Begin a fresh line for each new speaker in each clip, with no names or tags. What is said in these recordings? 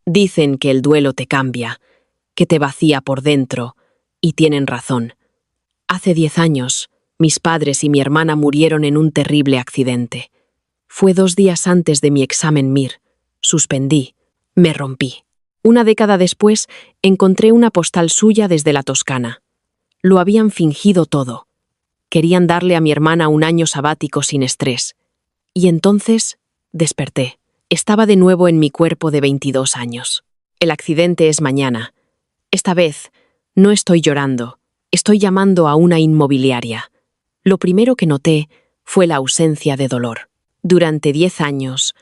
Dicen que el duelo te cambia, que te vacía por dentro, y tienen razón. Hace 10 años, mis padres y mi hermana murieron en un terrible accidente. Fue 2 días antes de mi examen MIR. Suspendí, me rompí. Una década después, encontré una postal suya desde la Toscana. Lo habían fingido todo. Querían darle a mi hermana un año sabático sin estrés. Y entonces, desperté. Estaba de nuevo en mi cuerpo de 22 años. El accidente es mañana. Esta vez, no estoy llorando. Estoy llamando a una inmobiliaria. Lo primero que noté fue la ausencia de dolor. Durante 10 años,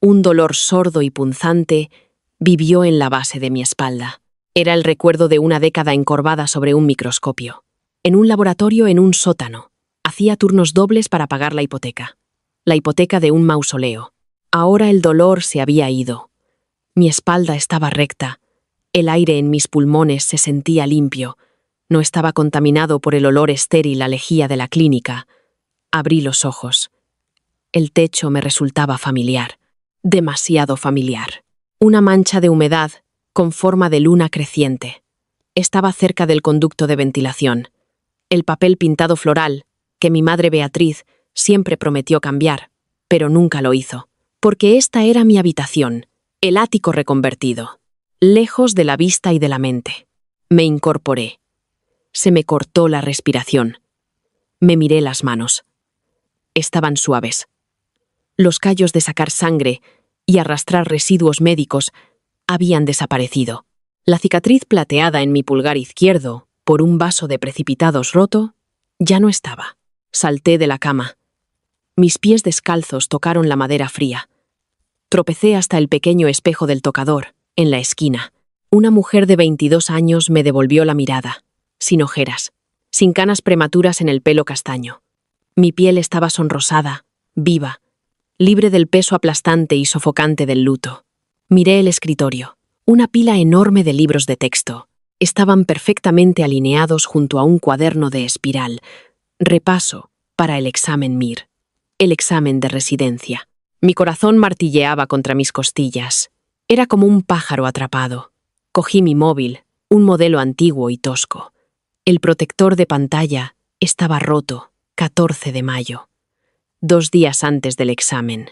un dolor sordo y punzante vivió en la base de mi espalda. Era el recuerdo de una década encorvada sobre un microscopio. En un laboratorio en un sótano. Hacía turnos dobles para pagar la hipoteca. La hipoteca de un mausoleo. Ahora el dolor se había ido. Mi espalda estaba recta. El aire en mis pulmones se sentía limpio. No estaba contaminado por el olor estéril a lejía de la clínica. Abrí los ojos. El techo me resultaba familiar. Demasiado familiar. Una mancha de humedad con forma de luna creciente. Estaba cerca del conducto de ventilación. El papel pintado floral, que mi madre Beatriz siempre prometió cambiar, pero nunca lo hizo. Porque esta era mi habitación, el ático reconvertido, lejos de la vista y de la mente. Me incorporé. Se me cortó la respiración. Me miré las manos. Estaban suaves. Los callos de sacar sangre y arrastrar residuos médicos habían desaparecido. La cicatriz plateada en mi pulgar izquierdo, por un vaso de precipitados roto, ya no estaba. Salté de la cama. Mis pies descalzos tocaron la madera fría. Tropecé hasta el pequeño espejo del tocador, en la esquina. Una mujer de 22 años me devolvió la mirada, sin ojeras, sin canas prematuras en el pelo castaño. Mi piel estaba sonrosada, viva, libre del peso aplastante y sofocante del luto. Miré el escritorio. Una pila enorme de libros de texto. Estaban perfectamente alineados junto a un cuaderno de espiral. Repaso para el examen MIR. El examen de residencia. Mi corazón martilleaba contra mis costillas. Era como un pájaro atrapado. Cogí mi móvil, un modelo antiguo y tosco. El protector de pantalla estaba roto. 14 de mayo. 2 días antes del examen.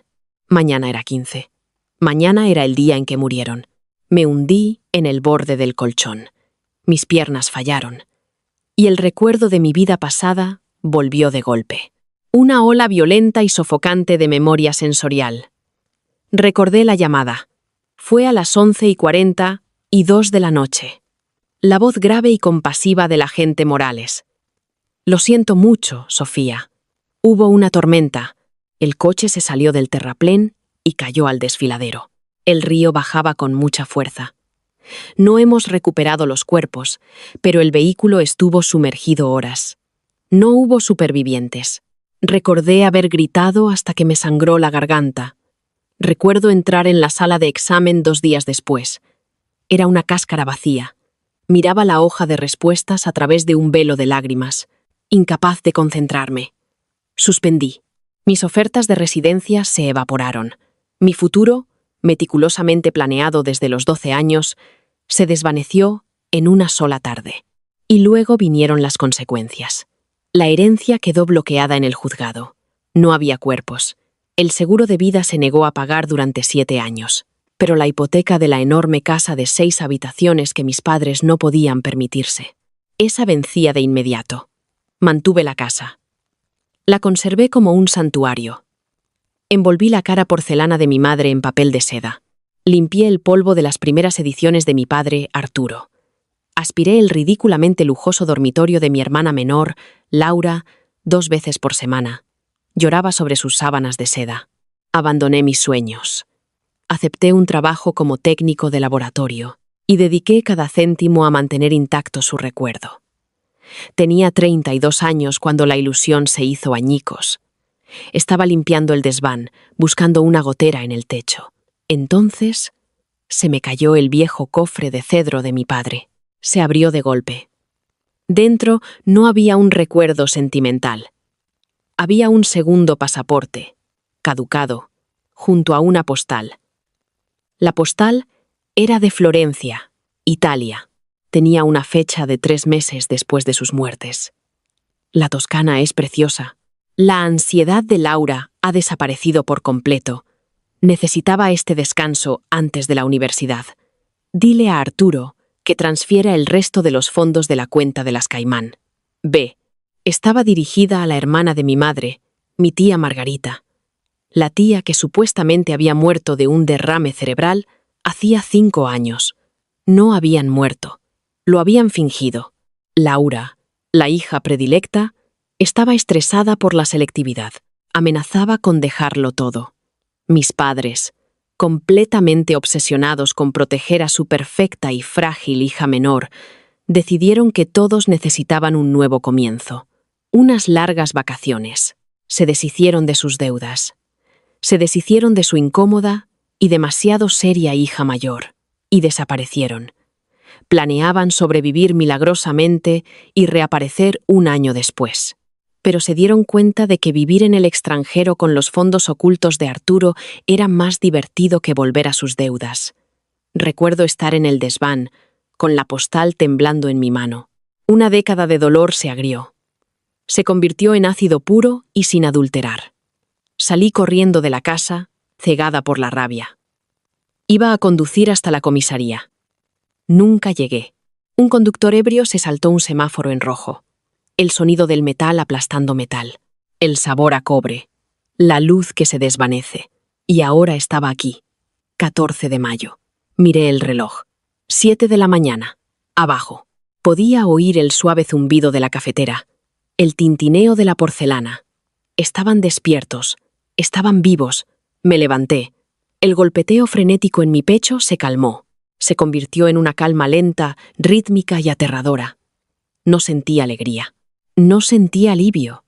Mañana era 15. Mañana era el día en que murieron. Me hundí en el borde del colchón. Mis piernas fallaron. Y el recuerdo de mi vida pasada volvió de golpe. Una ola violenta y sofocante de memoria sensorial. Recordé la llamada. Fue a las 11:40 de la noche. La voz grave y compasiva del agente Morales. Lo siento mucho, Sofía. Hubo una tormenta. El coche se salió del terraplén y cayó al desfiladero. El río bajaba con mucha fuerza. No hemos recuperado los cuerpos, pero el vehículo estuvo sumergido horas. No hubo supervivientes. Recordé haber gritado hasta que me sangró la garganta. Recuerdo entrar en la sala de examen 2 días después. Era una cáscara vacía. Miraba la hoja de respuestas a través de un velo de lágrimas, incapaz de concentrarme. Suspendí. Mis ofertas de residencia se evaporaron. Mi futuro, meticulosamente planeado desde los 12 años, se desvaneció en una sola tarde. Y luego vinieron las consecuencias. La herencia quedó bloqueada en el juzgado. No había cuerpos. El seguro de vida se negó a pagar durante 7 años. Pero la hipoteca de la enorme casa de 6 habitaciones que mis padres no podían permitirse. Esa vencía de inmediato. Mantuve la casa. La conservé como un santuario. Envolví la cara porcelana de mi madre en papel de seda. Limpié el polvo de las primeras ediciones de mi padre, Arturo. Aspiré el ridículamente lujoso dormitorio de mi hermana menor, Laura, 2 veces por semana. Lloraba sobre sus sábanas de seda. Abandoné mis sueños. Acepté un trabajo como técnico de laboratorio y dediqué cada céntimo a mantener intacto su recuerdo. Tenía 32 años cuando la ilusión se hizo añicos. Estaba limpiando el desván, buscando una gotera en el techo. Entonces, se me cayó el viejo cofre de cedro de mi padre. Se abrió de golpe. Dentro no había un recuerdo sentimental. Había un segundo pasaporte, caducado, junto a una postal. La postal Era de Florencia, Italia. Tenía una fecha de 3 meses después de sus muertes. La Toscana es preciosa. La ansiedad de Laura ha desaparecido por completo. Necesitaba este descanso antes de la universidad. Dile a Arturo que transfiera el resto de los fondos de la cuenta de las Caimán. B. Estaba dirigida a la hermana de mi madre, mi tía Margarita. La tía que supuestamente había muerto de un derrame cerebral hacía 5 años. No habían muerto. Lo habían fingido. Laura, la hija predilecta, estaba estresada por la selectividad. Amenazaba con dejarlo todo. Mis padres, completamente obsesionados con proteger a su perfecta y frágil hija menor, decidieron que todos necesitaban un nuevo comienzo. Unas largas vacaciones. Se deshicieron de sus deudas. Se deshicieron de su incómoda y demasiado seria hija mayor, y desaparecieron. Planeaban sobrevivir milagrosamente y reaparecer un año después. Pero se dieron cuenta de que vivir en el extranjero con los fondos ocultos de Arturo era más divertido que volver a sus deudas. Recuerdo estar en el desván, con la postal temblando en mi mano. Una década de dolor se agrió. Se convirtió en ácido puro y sin adulterar. Salí corriendo de la casa, cegada por la rabia. Iba a conducir hasta la comisaría. Nunca llegué. Un conductor ebrio se saltó un semáforo en rojo. El sonido del metal aplastando metal. El sabor a cobre. La luz que se desvanece. Y ahora estaba aquí. 14 de mayo. Miré el reloj. 7 de la mañana. Abajo. Podía oír el suave zumbido de la cafetera. El tintineo de la porcelana. Estaban despiertos. Estaban vivos. Me levanté. El golpeteo frenético en mi pecho se calmó. Se convirtió en una calma lenta, rítmica y aterradora. No sentí alegría. No sentí alivio.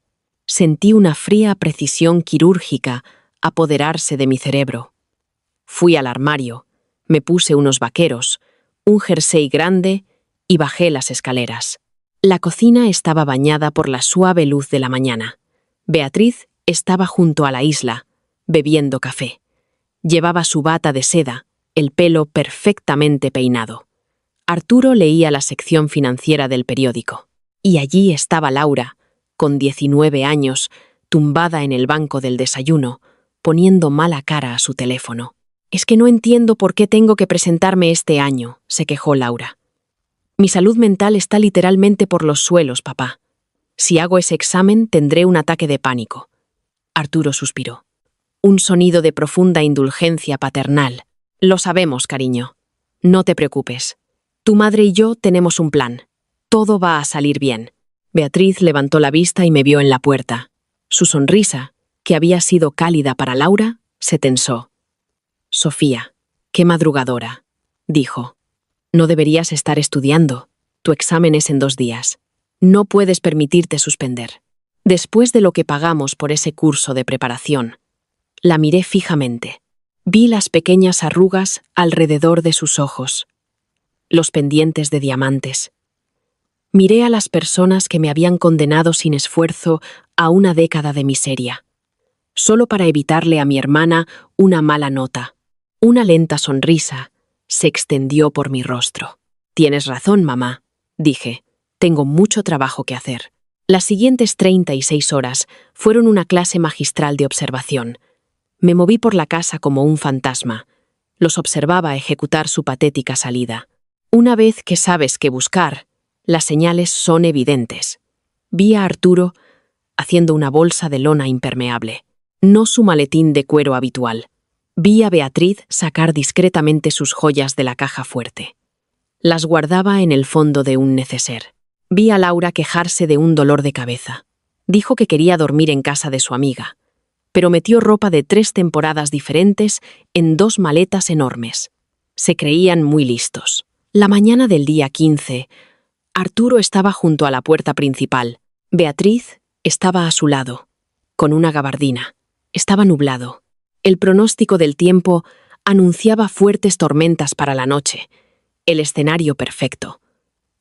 Sentí una fría precisión quirúrgica apoderarse de mi cerebro. Fui al armario, me puse unos vaqueros, un jersey grande y bajé las escaleras. La cocina estaba bañada por la suave luz de la mañana. Beatriz estaba junto a la isla, bebiendo café. Llevaba su bata de seda, el pelo perfectamente peinado. Arturo leía la sección financiera del periódico. Y allí estaba Laura, con 19 años, tumbada en el banco del desayuno, poniendo mala cara a su teléfono. «Es que no entiendo por qué tengo que presentarme este año», se quejó Laura. «Mi salud mental está literalmente por los suelos, papá. Si hago ese examen, tendré un ataque de pánico». Arturo suspiró. Un sonido de profunda indulgencia paternal. «Lo sabemos, cariño. No te preocupes. Tu madre y yo tenemos un plan. Todo va a salir bien». Beatriz levantó la vista y me vio en la puerta. Su sonrisa, que había sido cálida para Laura, se tensó. «Sofía, qué madrugadora», dijo. «No deberías estar estudiando. Tu examen es en 2 días. No puedes permitirte suspender. Después de lo que pagamos por ese curso de preparación». La miré fijamente. Vi las pequeñas arrugas alrededor de sus ojos, los pendientes de diamantes. Miré a las personas que me habían condenado sin esfuerzo a una década de miseria, solo para evitarle a mi hermana una mala nota. Una lenta sonrisa se extendió por mi rostro. «Tienes razón, mamá», dije. «Tengo mucho trabajo que hacer». Las siguientes 36 horas fueron una clase magistral de observación. Me moví por la casa como un fantasma. Los observaba ejecutar su patética salida. Una vez que sabes qué buscar, las señales son evidentes. Vi a Arturo haciendo una bolsa de lona impermeable, no su maletín de cuero habitual. Vi a Beatriz sacar discretamente sus joyas de la caja fuerte. Las guardaba en el fondo de un neceser. Vi a Laura quejarse de un dolor de cabeza. Dijo que quería dormir en casa de su amiga, pero metió ropa de 3 temporadas diferentes en 2 maletas enormes. Se creían muy listos. La mañana del día 15, Arturo estaba junto a la puerta principal. Beatriz estaba a su lado, con una gabardina. Estaba nublado. El pronóstico del tiempo anunciaba fuertes tormentas para la noche. El escenario perfecto.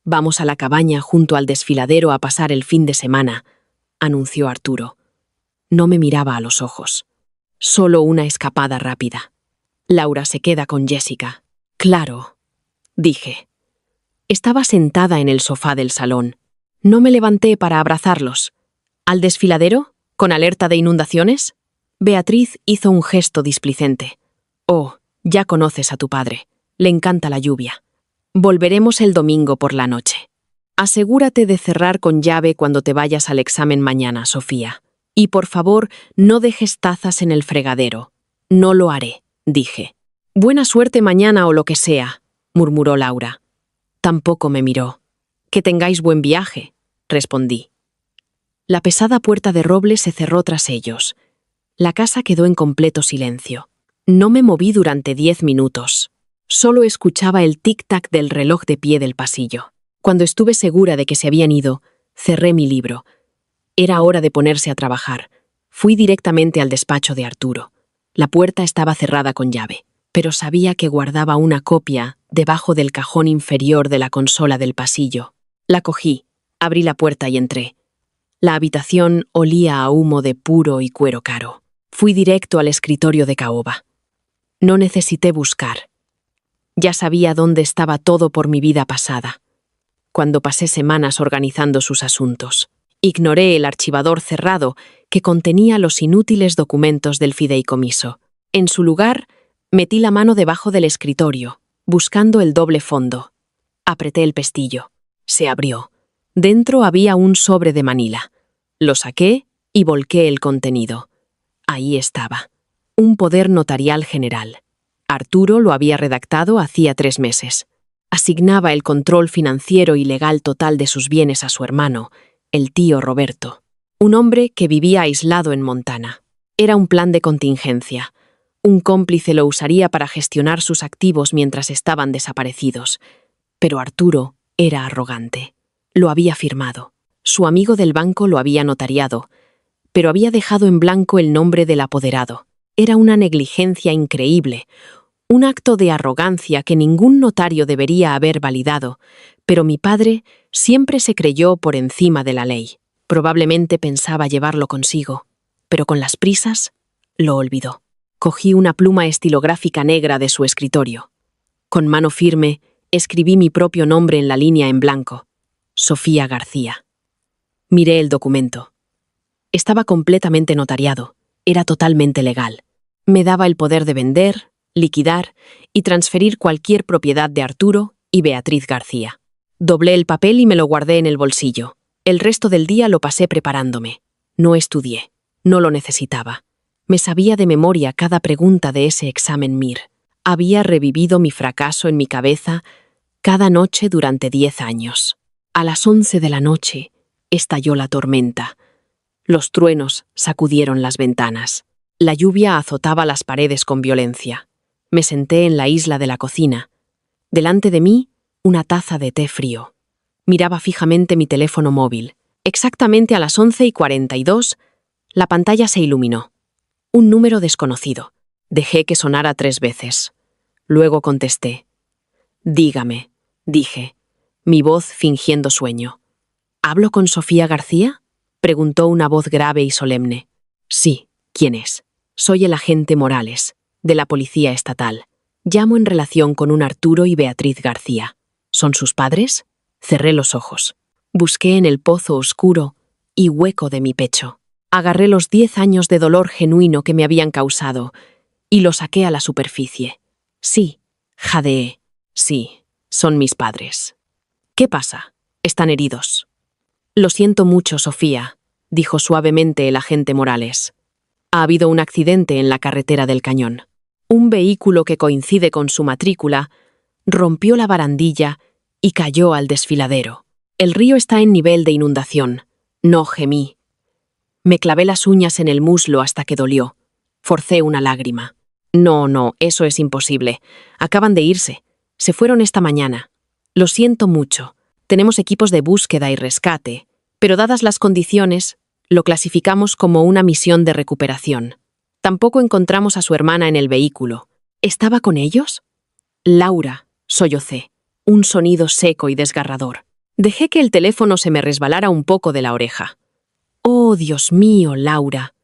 «Vamos a la cabaña junto al desfiladero a pasar el fin de semana», anunció Arturo. No me miraba a los ojos. Solo una escapada rápida. «Laura se queda con Jessica». Claro, dije. Estaba sentada en el sofá del salón. No me levanté para abrazarlos. ¿Al desfiladero? ¿Con alerta de inundaciones? Beatriz hizo un gesto displicente. Oh, ya conoces a tu padre. Le encanta la lluvia. Volveremos el domingo por la noche. Asegúrate de cerrar con llave cuando te vayas al examen mañana, Sofía. Y por favor, no dejes tazas en el fregadero. No lo haré, dije. Buena suerte mañana o lo que sea, murmuró Laura. Tampoco me miró. Que tengáis buen viaje, respondí. La pesada puerta de roble se cerró tras ellos. La casa quedó en completo silencio. No me moví durante 10 minutos. Solo escuchaba el tic-tac del reloj de pie del pasillo. Cuando estuve segura de que se habían ido, cerré mi libro. Era hora de ponerse a trabajar. Fui directamente al despacho de Arturo. La puerta estaba cerrada con llave, pero sabía que guardaba una copia debajo del cajón inferior de la consola del pasillo. La cogí, abrí la puerta y entré. La habitación olía a humo de puro y cuero caro. Fui directo al escritorio de caoba. No necesité buscar. Ya sabía dónde estaba todo por mi vida pasada, cuando pasé semanas organizando sus asuntos. Ignoré el archivador cerrado que contenía los inútiles documentos del fideicomiso. En su lugar, metí la mano debajo del escritorio, buscando el doble fondo. Apreté el pestillo. Se abrió. Dentro había un sobre de Manila. Lo saqué y volqué el contenido. Ahí estaba. Un poder notarial general. Arturo lo había redactado hacía 3 meses. Asignaba el control financiero y legal total de sus bienes a su hermano, el tío Roberto, un hombre que vivía aislado en Montana. Era un plan de contingencia. Un cómplice lo usaría para gestionar sus activos mientras estaban desaparecidos. Pero Arturo era arrogante. Lo había firmado. Su amigo del banco lo había notariado, pero había dejado en blanco el nombre del apoderado. Era una negligencia increíble, un acto de arrogancia que ningún notario debería haber validado, pero mi padre siempre se creyó por encima de la ley. Probablemente pensaba llevarlo consigo, pero con las prisas lo olvidó. Cogí una pluma estilográfica negra de su escritorio. Con mano firme, escribí mi propio nombre en la línea en blanco. Sofía García. Miré el documento. Estaba completamente notariado. Era totalmente legal. Me daba el poder de vender, liquidar y transferir cualquier propiedad de Arturo y Beatriz García. Doblé el papel y me lo guardé en el bolsillo. El resto del día lo pasé preparándome. No estudié. No lo necesitaba. Me sabía de memoria cada pregunta de ese examen MIR. Había revivido mi fracaso en mi cabeza cada noche durante 10 años. A las 11 de la noche estalló la tormenta. Los truenos sacudieron las ventanas. La lluvia azotaba las paredes con violencia. Me senté en la isla de la cocina. Delante de mí, una taza de té frío. Miraba fijamente mi teléfono móvil. Exactamente a las 11:42, la pantalla se iluminó. Un número desconocido. Dejé que sonara 3 veces. Luego contesté. «Dígame», dije, mi voz fingiendo sueño. «¿Hablo con Sofía García?», preguntó una voz grave y solemne. «Sí, ¿quién es?». «Soy el agente Morales, de la Policía Estatal. Llamo en relación con un Arturo y Beatriz García. ¿Son sus padres?». Cerré los ojos. Busqué en el pozo oscuro y hueco de mi pecho. Agarré los 10 años de dolor genuino que me habían causado y lo saqué a la superficie. «Sí», jadeé. «Sí, son mis padres». «¿Qué pasa? Están heridos». «Lo siento mucho, Sofía», dijo suavemente el agente Morales. «Ha habido un accidente en la carretera del Cañón. Un vehículo que coincide con su matrícula rompió la barandilla y cayó al desfiladero. El río está en nivel de inundación». No gemí. Me clavé las uñas en el muslo hasta que dolió. Forcé una lágrima. No, eso es imposible. Acaban de irse. Se fueron esta mañana. Lo siento mucho. Tenemos equipos de búsqueda y rescate, pero dadas las condiciones, lo clasificamos como una misión de recuperación. Tampoco encontramos a su hermana en el vehículo. ¿Estaba con ellos? «Laura», sollocé. Un sonido seco y desgarrador. Dejé que el teléfono se me resbalara un poco de la oreja. «Oh, Dios mío, Laura».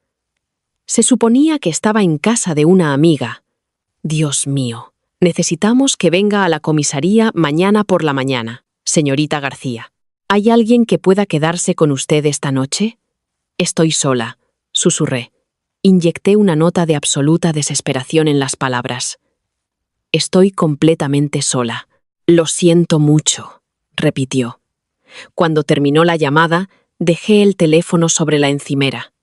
Se suponía que estaba en casa de una amiga. Dios mío, Necesitamos que venga a la comisaría mañana por la mañana, señorita García. ¿Hay alguien que pueda quedarse con usted esta noche? Estoy sola, susurré. Inyecté una nota de absoluta desesperación en las palabras. Estoy completamente sola. Lo siento mucho, repitió. Cuando terminó la llamada, dejé el teléfono sobre la encimera.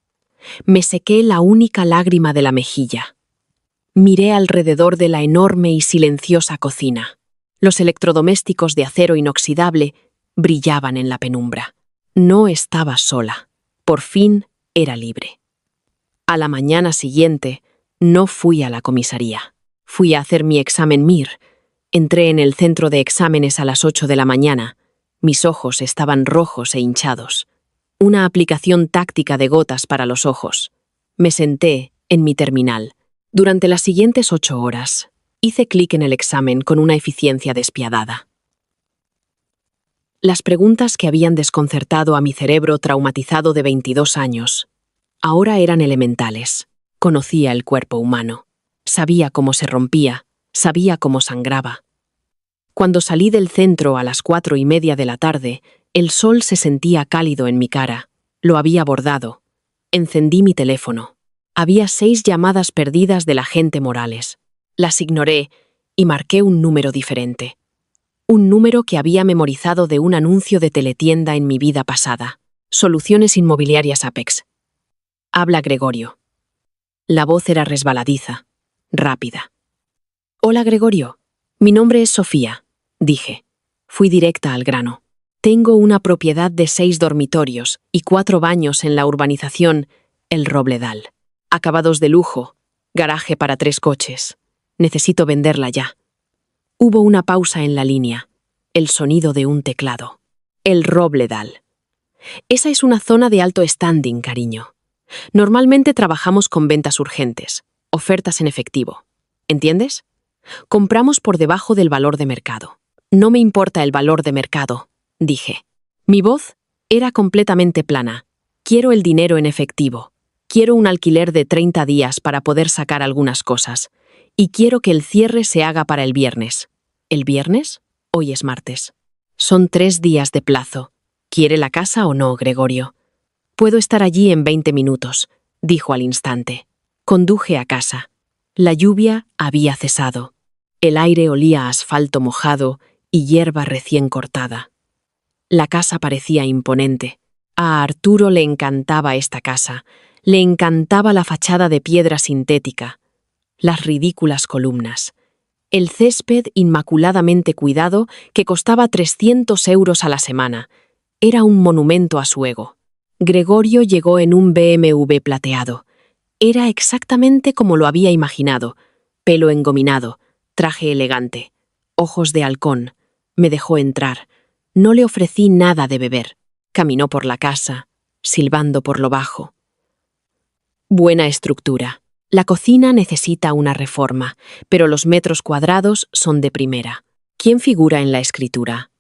Me sequé la única lágrima de la mejilla. Miré alrededor de la enorme y silenciosa cocina. Los electrodomésticos de acero inoxidable brillaban en la penumbra. No estaba sola. Por fin era libre. A la mañana siguiente, no fui a la comisaría. Fui a hacer mi examen MIR. Entré en el centro de exámenes a las 8 de la mañana. Mis ojos estaban rojos e hinchados. Una aplicación táctica de gotas para los ojos. Me senté en mi terminal. Durante las siguientes 8 horas, hice clic en el examen con una eficiencia despiadada. Las preguntas que habían desconcertado a mi cerebro traumatizado de 22 años, ahora eran elementales. Conocía el cuerpo humano. Sabía cómo se rompía, sabía cómo sangraba. Cuando salí del centro a las 4:30 de la tarde, el sol se sentía cálido en mi cara. Lo había bordado. Encendí mi teléfono. Había 6 llamadas perdidas del agente Morales. Las ignoré y marqué un número diferente. Un número que había memorizado de un anuncio de teletienda en mi vida pasada. Soluciones Inmobiliarias Apex. Habla Gregorio. La voz era resbaladiza, rápida. Hola, Gregorio. Mi nombre es Sofía, dije. Fui directa al grano. Tengo una propiedad de 6 dormitorios y 4 baños en la urbanización El Robledal. Acabados de lujo, garaje para 3 coches. Necesito venderla ya. Hubo una pausa en la línea. El sonido de un teclado. El Robledal. Esa es una zona de alto standing, cariño. Normalmente trabajamos con ventas urgentes, ofertas en efectivo. ¿Entiendes? Compramos por debajo del valor de mercado. No me importa el valor de mercado, dije. Mi voz era completamente plana. Quiero el dinero en efectivo. Quiero un alquiler de 30 días para poder sacar algunas cosas. Y quiero que el cierre se haga para el viernes. ¿El viernes? Hoy es martes. Son 3 días de plazo. ¿Quiere la casa o no, Gregorio? Puedo estar allí en 20 minutos, dijo al instante. Conduje a casa. La lluvia había cesado. El aire olía a asfalto mojado y hierba recién cortada. La casa parecía imponente. A Arturo le encantaba esta casa. Le encantaba la fachada de piedra sintética, las ridículas columnas, el césped inmaculadamente cuidado que costaba 300 euros a la semana. Era un monumento a su ego. Gregorio llegó en un BMW plateado. Era exactamente como lo había imaginado. Pelo engominado, traje elegante, ojos de halcón. Me dejó entrar. No le ofrecí nada de beber. Caminó por la casa, silbando por lo bajo. Buena estructura. La cocina necesita una reforma, pero los metros cuadrados son de primera. ¿Quién figura en la escritura?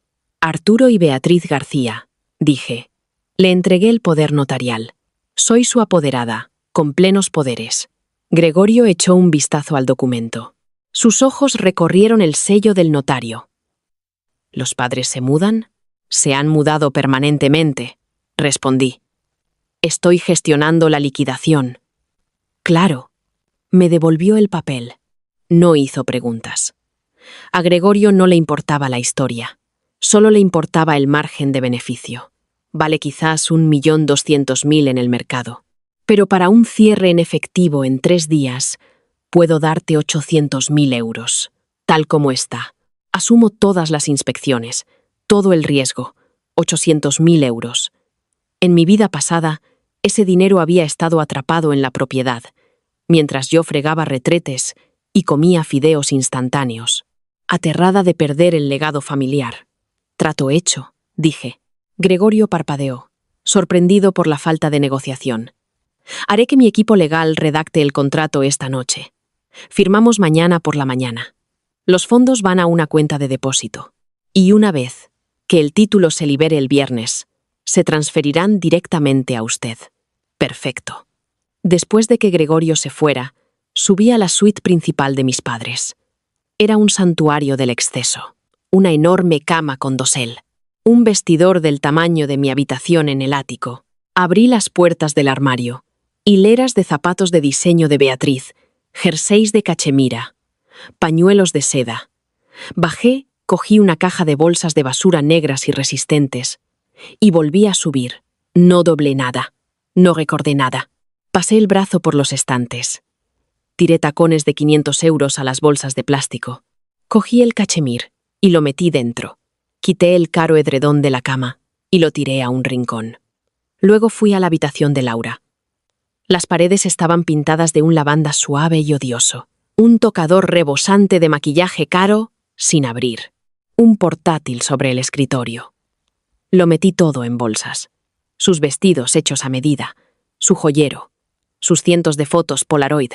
Arturo y Beatriz García, dije. Le entregué el poder notarial. Soy su apoderada, con plenos poderes. Gregorio echó un vistazo al documento. Sus ojos recorrieron el sello del notario. ¿Los padres se mudan? Se han mudado permanentemente, respondí. Estoy gestionando la liquidación. Claro. Me devolvió el papel. No hizo preguntas. A Gregorio no le importaba la historia. Solo le importaba el margen de beneficio. Vale quizás 1.200.000 en el mercado. Pero para un cierre en efectivo en 3 días, puedo darte 800.000 euros. Tal como está. Asumo todas las inspecciones, todo el riesgo. 800.000 euros. En mi vida pasada, ese dinero había estado atrapado en la propiedad, mientras yo fregaba retretes y comía fideos instantáneos, aterrada de perder el legado familiar. Trato hecho, dije. Gregorio parpadeó, sorprendido por la falta de negociación. Haré que mi equipo legal redacte el contrato esta noche. Firmamos mañana por la mañana. Los fondos van a una cuenta de depósito. Y una vez que el título se libere el viernes, se transferirán directamente a usted. Perfecto. Después de que Gregorio se fuera, subí a la suite principal de mis padres. Era un santuario del exceso. Una enorme cama con dosel. Un vestidor del tamaño de mi habitación en el ático. Abrí las puertas del armario. Hileras de zapatos de diseño de Beatriz, jerseys de cachemira, pañuelos de seda. Bajé, cogí una caja de bolsas de basura negras y resistentes. Y volví a subir. No doblé nada. No recordé nada. Pasé el brazo por los estantes. Tiré tacones de 500 euros a las bolsas de plástico. Cogí el cachemir y lo metí dentro. Quité el caro edredón de la cama y lo tiré a un rincón. Luego fui a la habitación de Laura. Las paredes estaban pintadas de un lavanda suave y odioso. Un tocador rebosante de maquillaje caro sin abrir. Un portátil sobre el escritorio. Lo metí todo en bolsas. Sus vestidos hechos a medida, su joyero, sus cientos de fotos Polaroid.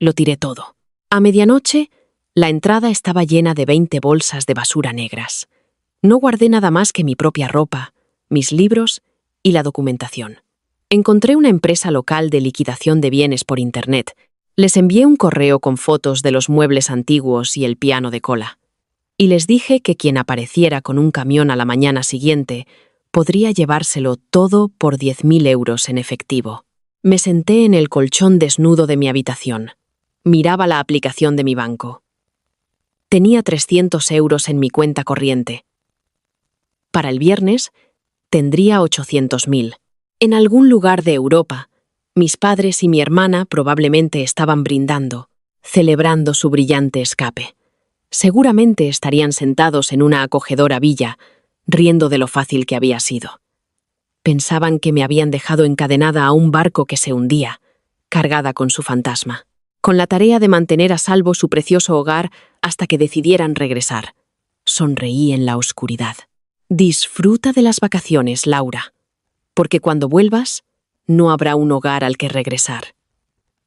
Lo tiré todo. A medianoche, la entrada estaba llena de 20 bolsas de basura negras. No guardé nada más que mi propia ropa, mis libros y la documentación. Encontré una empresa local de liquidación de bienes por internet. Les envié un correo con fotos de los muebles antiguos y el piano de cola. Y les dije que quien apareciera con un camión a la mañana siguiente podría llevárselo todo por 10.000 euros en efectivo. Me senté en el colchón desnudo de mi habitación. Miraba la aplicación de mi banco. Tenía 300 euros en mi cuenta corriente. Para el viernes, tendría 800.000. En algún lugar de Europa, mis padres y mi hermana probablemente estaban brindando, celebrando su brillante escape. Seguramente estarían sentados en una acogedora villa, riendo de lo fácil que había sido. Pensaban que me habían dejado encadenada a un barco que se hundía, cargada con su fantasma, con la tarea de mantener a salvo su precioso hogar hasta que decidieran regresar. Sonreí en la oscuridad. Disfruta de las vacaciones, Laura, porque cuando vuelvas, no habrá un hogar al que regresar.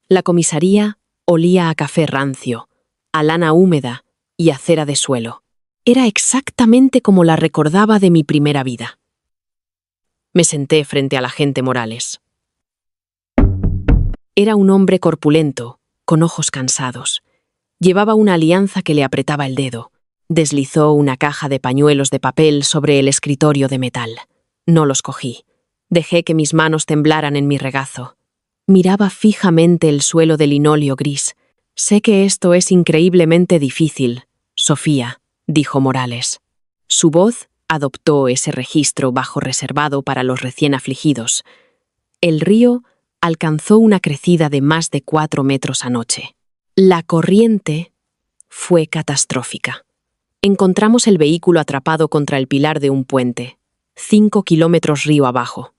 La comisaría olía a café rancio, a lana húmeda y a cera de suelo. Era exactamente como la recordaba de mi primera vida. Me senté frente al agente Morales. Era un hombre corpulento, con ojos cansados. Llevaba una alianza que le apretaba el dedo. Deslizó una caja de pañuelos de papel sobre el escritorio de metal. No los cogí. Dejé que mis manos temblaran en mi regazo. Miraba fijamente el suelo de linóleo gris. Sé que esto es increíblemente difícil, Sofía, dijo Morales. Su voz adoptó ese registro bajo reservado para los recién afligidos. El río alcanzó una crecida de más de 4 metros anoche. La corriente fue catastrófica. Encontramos el vehículo atrapado contra el pilar de un puente, 5 kilómetros río abajo.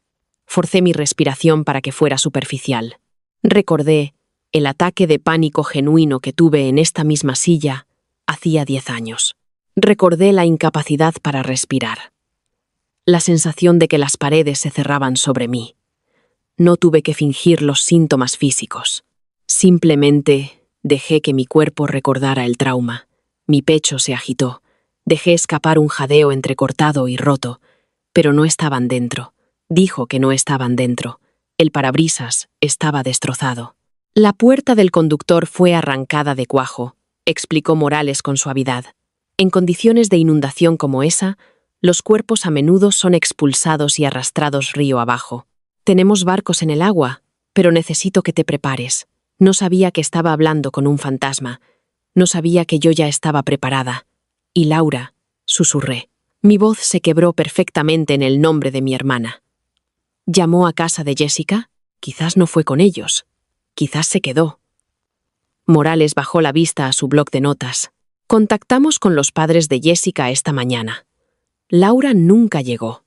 Forcé mi respiración para que fuera superficial. Recordé el ataque de pánico genuino que tuve en esta misma silla hacía 10 años. Recordé la incapacidad para respirar. La sensación de que las paredes se cerraban sobre mí. No tuve que fingir los síntomas físicos. Simplemente dejé que mi cuerpo recordara el trauma. Mi pecho se agitó. Dejé escapar un jadeo entrecortado y roto, pero no estaban dentro. Dijo que no estaban dentro. El parabrisas estaba destrozado. La puerta del conductor fue arrancada de cuajo, explicó Morales con suavidad. En condiciones de inundación como esa, los cuerpos a menudo son expulsados y arrastrados río abajo. Tenemos barcos en el agua, pero necesito que te prepares. No sabía que estaba hablando con un fantasma. No sabía que yo ya estaba preparada. Y Laura, susurré. Mi voz se quebró perfectamente en el nombre de mi hermana. ¿Llamó a casa de Jessica? Quizás no fue con ellos. Quizás se quedó. Morales bajó la vista a su bloc de notas. Contactamos con los padres de Jessica esta mañana. Laura nunca llegó.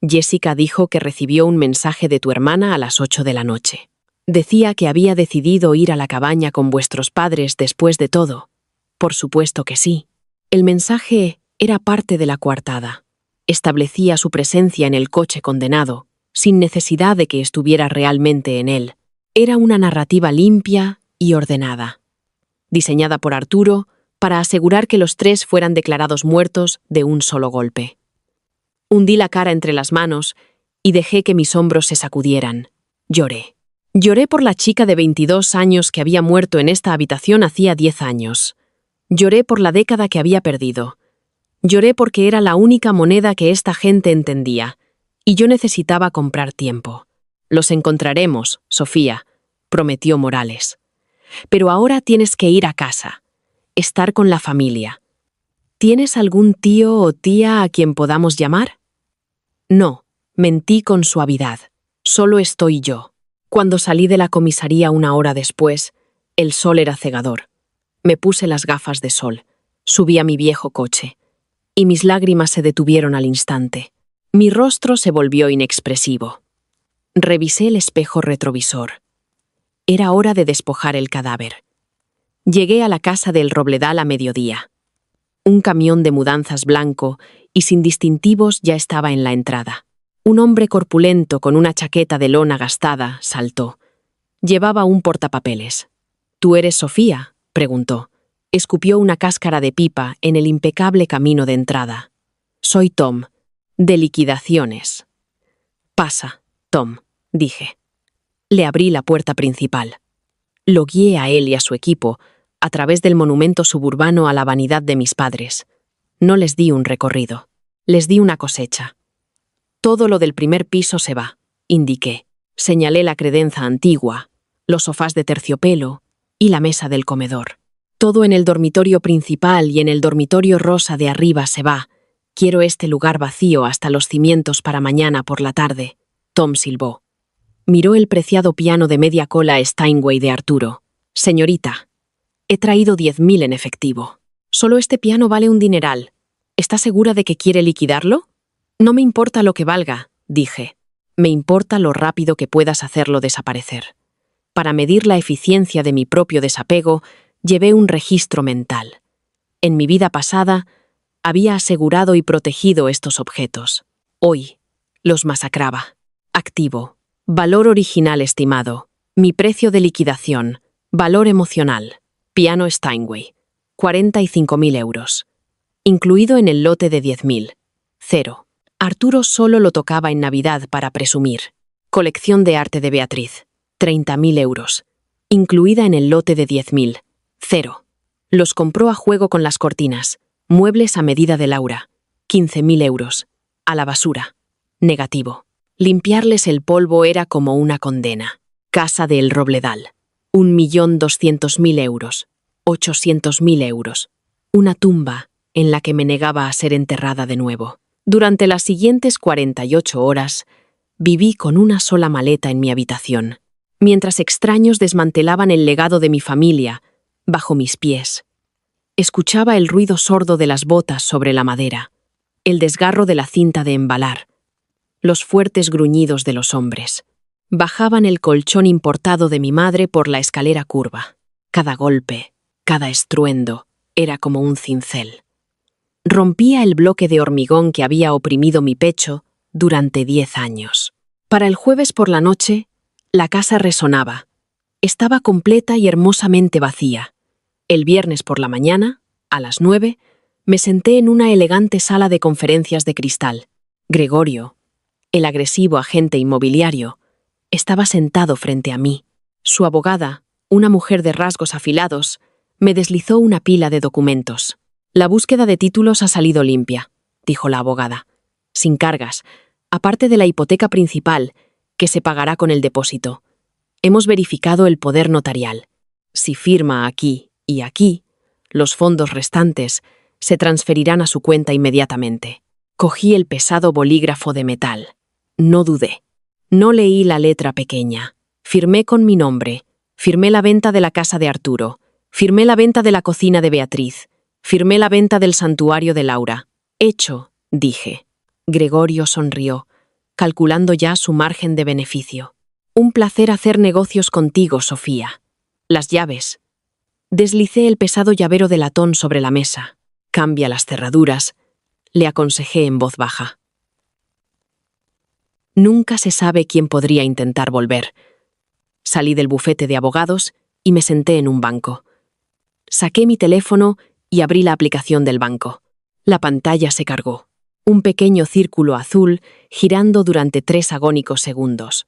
Jessica dijo que recibió un mensaje de tu hermana a las 8 de la noche. Decía que había decidido ir a la cabaña con vuestros padres después de todo. Por supuesto que sí. El mensaje era parte de la coartada. Establecía su presencia en el coche condenado, sin necesidad de que estuviera realmente en él. Era una narrativa limpia y ordenada, diseñada por Arturo para asegurar que los 3 fueran declarados muertos de un solo golpe. Hundí la cara entre las manos y dejé que mis hombros se sacudieran. Lloré. Lloré por la chica de 22 años que había muerto en esta habitación hacía 10 años. Lloré por la década que había perdido. Lloré porque era la única moneda que esta gente entendía, y yo necesitaba comprar tiempo. Los encontraremos, Sofía, prometió Morales. Pero ahora tienes que ir a casa, estar con la familia. ¿Tienes algún tío o tía a quien podamos llamar? No, mentí con suavidad. Solo estoy yo. Cuando salí de la comisaría 1 hora después, el sol era cegador. Me puse las gafas de sol, subí a mi viejo coche, y mis lágrimas se detuvieron al instante. Mi rostro se volvió inexpresivo. Revisé el espejo retrovisor. Era hora de despojar el cadáver. Llegué a la casa del Robledal a mediodía. Un camión de mudanzas blanco y sin distintivos ya estaba en la entrada. Un hombre corpulento con una chaqueta de lona gastada saltó. Llevaba un portapapeles. ¿Tú eres Sofía?, preguntó. Escupió una cáscara de pipa en el impecable camino de entrada. Soy Tom, de liquidaciones. Pasa, Tom, dije. Le abrí la puerta principal. Lo guié a él y a su equipo a través del monumento suburbano a la vanidad de mis padres. No les di un recorrido. Les di una cosecha. Todo lo del primer piso se va, indiqué. Señalé la credenza antigua, los sofás de terciopelo y la mesa del comedor. Todo en el dormitorio principal y en el dormitorio rosa de arriba se va. Quiero este lugar vacío hasta los cimientos para mañana por la tarde. Tom silbó. Miró el preciado piano de media cola Steinway de Arturo. Señorita, he traído 10.000 en efectivo. Solo este piano vale un dineral. ¿Está segura de que quiere liquidarlo? No me importa lo que valga, dije. Me importa lo rápido que puedas hacerlo desaparecer. Para medir la eficiencia de mi propio desapego, llevé un registro mental. En mi vida pasada, había asegurado y protegido estos objetos. Hoy, los masacraba. Activo. Valor original estimado. Mi precio de liquidación. Valor emocional. Piano Steinway. 45.000 euros. Incluido en el lote de 10.000. 0. Arturo solo lo tocaba en Navidad para presumir. Colección de arte de Beatriz. 30.000 euros. Incluida en el lote de 10.000. 0. Los compró a juego con las cortinas. Muebles a medida de Laura. 15.000 euros. A la basura. Negativo. Limpiarles el polvo era como una condena. Casa de El Robledal. 1.200.000 euros. 800.000 euros. Una tumba en la que me negaba a ser enterrada de nuevo. Durante las siguientes 48 horas, viví con una sola maleta en mi habitación, mientras extraños desmantelaban el legado de mi familia bajo mis pies. Escuchaba el ruido sordo de las botas sobre la madera, el desgarro de la cinta de embalar, los fuertes gruñidos de los hombres. Bajaban el colchón importado de mi madre por la escalera curva. Cada golpe, cada estruendo, era como un cincel. Rompía el bloque de hormigón que había oprimido mi pecho durante 10 años. Para el jueves por la noche, la casa resonaba. Estaba completa y hermosamente vacía. El viernes por la mañana, a las 9, me senté en una elegante sala de conferencias de cristal. Gregorio, el agresivo agente inmobiliario, estaba sentado frente a mí. Su abogada, una mujer de rasgos afilados, me deslizó una pila de documentos. La búsqueda de títulos ha salido limpia, dijo la abogada. Sin cargas, aparte de la hipoteca principal, que se pagará con el depósito. Hemos verificado el poder notarial. Si firma aquí y aquí, los fondos restantes se transferirán a su cuenta inmediatamente. Cogí el pesado bolígrafo de metal. No dudé. No leí la letra pequeña. Firmé con mi nombre. Firmé la venta de la casa de Arturo. Firmé la venta de la cocina de Beatriz. Firmé la venta del santuario de Laura. Hecho, dije. Gregorio sonrió, calculando ya su margen de beneficio. Un placer hacer negocios contigo, Sofía. Las llaves. Deslicé el pesado llavero de latón sobre la mesa. Cambia las cerraduras, le aconsejé en voz baja. Nunca se sabe quién podría intentar volver. Salí del bufete de abogados y me senté en un banco. Saqué mi teléfono y abrí la aplicación del banco. La pantalla se cargó. Un pequeño círculo azul girando durante 3 agónicos segundos.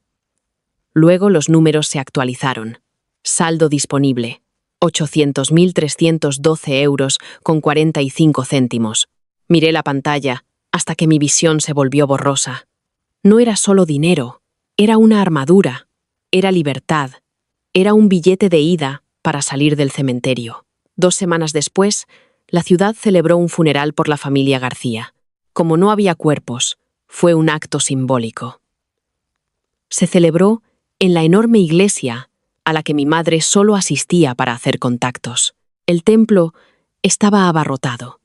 Luego los números se actualizaron. Saldo disponible. 800.312 € con 45 céntimos. Miré la pantalla hasta que mi visión se volvió borrosa. No era solo dinero, era una armadura, era libertad, era un billete de ida para salir del cementerio. 2 semanas después, la ciudad celebró un funeral por la familia García. Como no había cuerpos, fue un acto simbólico. Se celebró en la enorme iglesia a la que mi madre solo asistía para hacer contactos. El templo estaba abarrotado.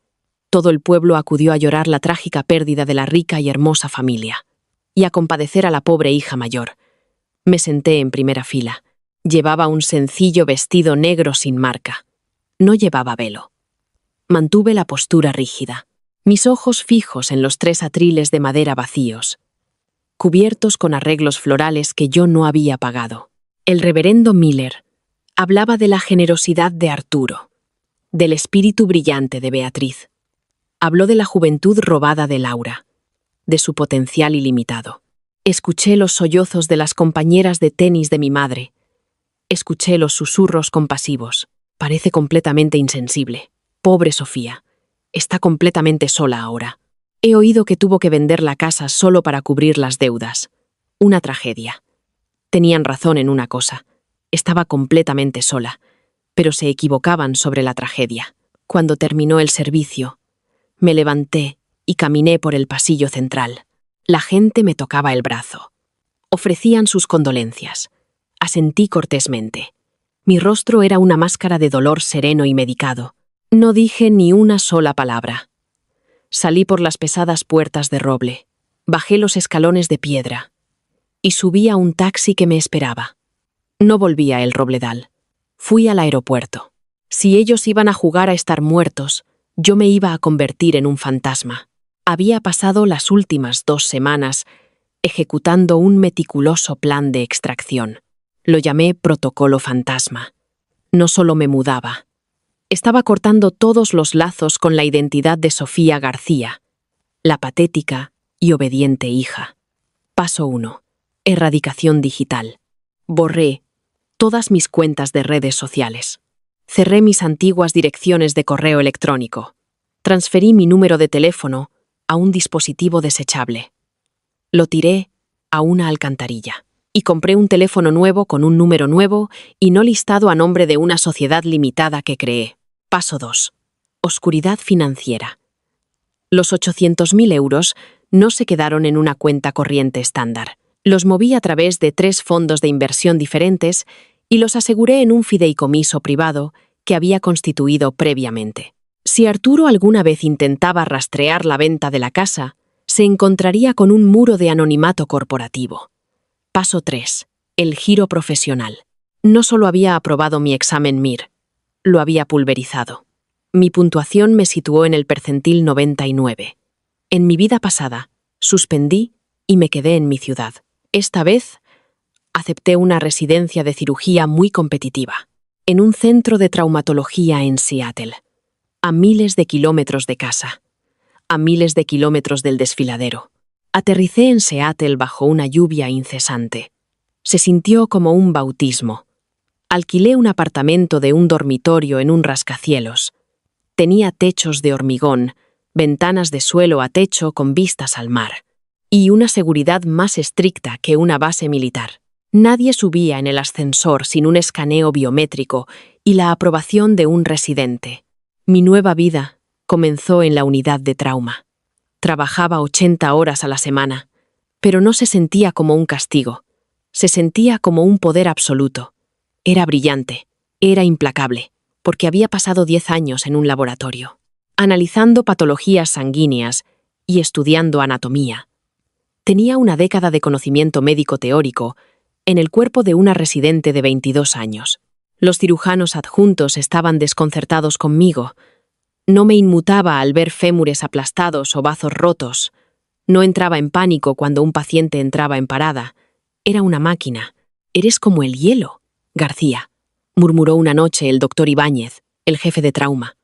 Todo el pueblo acudió a llorar la trágica pérdida de la rica y hermosa familia, y a compadecer a la pobre hija mayor. Me senté en primera fila. Llevaba un sencillo vestido negro sin marca. No llevaba velo. Mantuve la postura rígida, mis ojos fijos en los 3 atriles de madera vacíos, cubiertos con arreglos florales que yo no había pagado. El reverendo Miller hablaba de la generosidad de Arturo, del espíritu brillante de Beatriz. Habló de la juventud robada de Laura, de su potencial ilimitado. Escuché los sollozos de las compañeras de tenis de mi madre. Escuché los susurros compasivos. Parece completamente insensible. Pobre Sofía. Está completamente sola ahora. He oído que tuvo que vender la casa solo para cubrir las deudas. Una tragedia. Tenían razón en una cosa. Estaba completamente sola, pero se equivocaban sobre la tragedia. Cuando terminó el servicio, me levanté y caminé por el pasillo central. La gente me tocaba el brazo. Ofrecían sus condolencias. Asentí cortésmente. Mi rostro era una máscara de dolor sereno y medicado. No dije ni una sola palabra. Salí por las pesadas puertas de roble, bajé los escalones de piedra y subí a un taxi que me esperaba. No volví a El Robledal. Fui al aeropuerto. Si ellos iban a jugar a estar muertos, yo me iba a convertir en un fantasma. Había pasado las últimas 2 semanas ejecutando un meticuloso plan de extracción. Lo llamé protocolo fantasma. No solo me mudaba. Estaba cortando todos los lazos con la identidad de Sofía García, la patética y obediente hija. Paso 1. Erradicación digital. Borré todas mis cuentas de redes sociales. Cerré mis antiguas direcciones de correo electrónico. Transferí mi número de teléfono a un dispositivo desechable. Lo tiré a una alcantarilla. Y compré un teléfono nuevo con un número nuevo y no listado a nombre de una sociedad limitada que creé. Paso 2. Oscuridad financiera. Los 800.000 € no se quedaron en una cuenta corriente estándar. Los moví a través de 3 fondos de inversión diferentes y los aseguré en un fideicomiso privado que había constituido previamente. Si Arturo alguna vez intentaba rastrear la venta de la casa, se encontraría con un muro de anonimato corporativo. Paso 3. El giro profesional. No solo había aprobado mi examen MIR, lo había pulverizado. Mi puntuación me situó en el percentil 99. En mi vida pasada, suspendí y me quedé en mi ciudad. Esta vez, acepté una residencia de cirugía muy competitiva, en un centro de traumatología en Seattle, a miles de kilómetros de casa, a miles de kilómetros del desfiladero. Aterricé en Seattle bajo una lluvia incesante. Se sintió como un bautismo. Alquilé un apartamento de un dormitorio en un rascacielos. Tenía techos de hormigón, ventanas de suelo a techo con vistas al mar, y una seguridad más estricta que una base militar. Nadie subía en el ascensor sin un escaneo biométrico y la aprobación de un residente. Mi nueva vida comenzó en la unidad de trauma. Trabajaba 80 horas a la semana, pero no se sentía como un castigo. Se sentía como un poder absoluto. Era brillante, era implacable, porque había pasado 10 años en un laboratorio, analizando patologías sanguíneas y estudiando anatomía. Tenía una década de conocimiento médico teórico en el cuerpo de una residente de 22 años. Los cirujanos adjuntos estaban desconcertados conmigo. No me inmutaba al ver fémures aplastados o bazos rotos. No entraba en pánico cuando un paciente entraba en parada. Era una máquina. «Eres como el hielo, García», murmuró una noche el doctor Ibáñez, el jefe de trauma,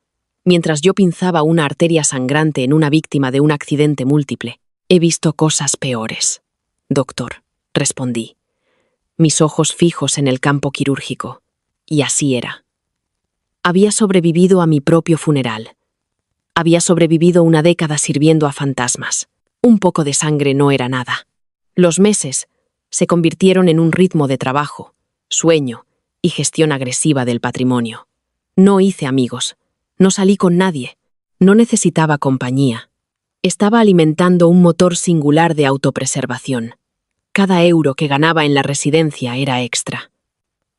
mientras yo pinzaba una arteria sangrante en una víctima de un accidente múltiple. «He visto cosas peores, doctor», respondí, mis ojos fijos en el campo quirúrgico. Y así era. Había sobrevivido a mi propio funeral. Había sobrevivido una década sirviendo a fantasmas. Un poco de sangre no era nada. Los meses se convirtieron en un ritmo de trabajo, sueño y gestión agresiva del patrimonio. No hice amigos. No salí con nadie. No necesitaba compañía. Estaba alimentando un motor singular de autopreservación. Cada euro que ganaba en la residencia era extra.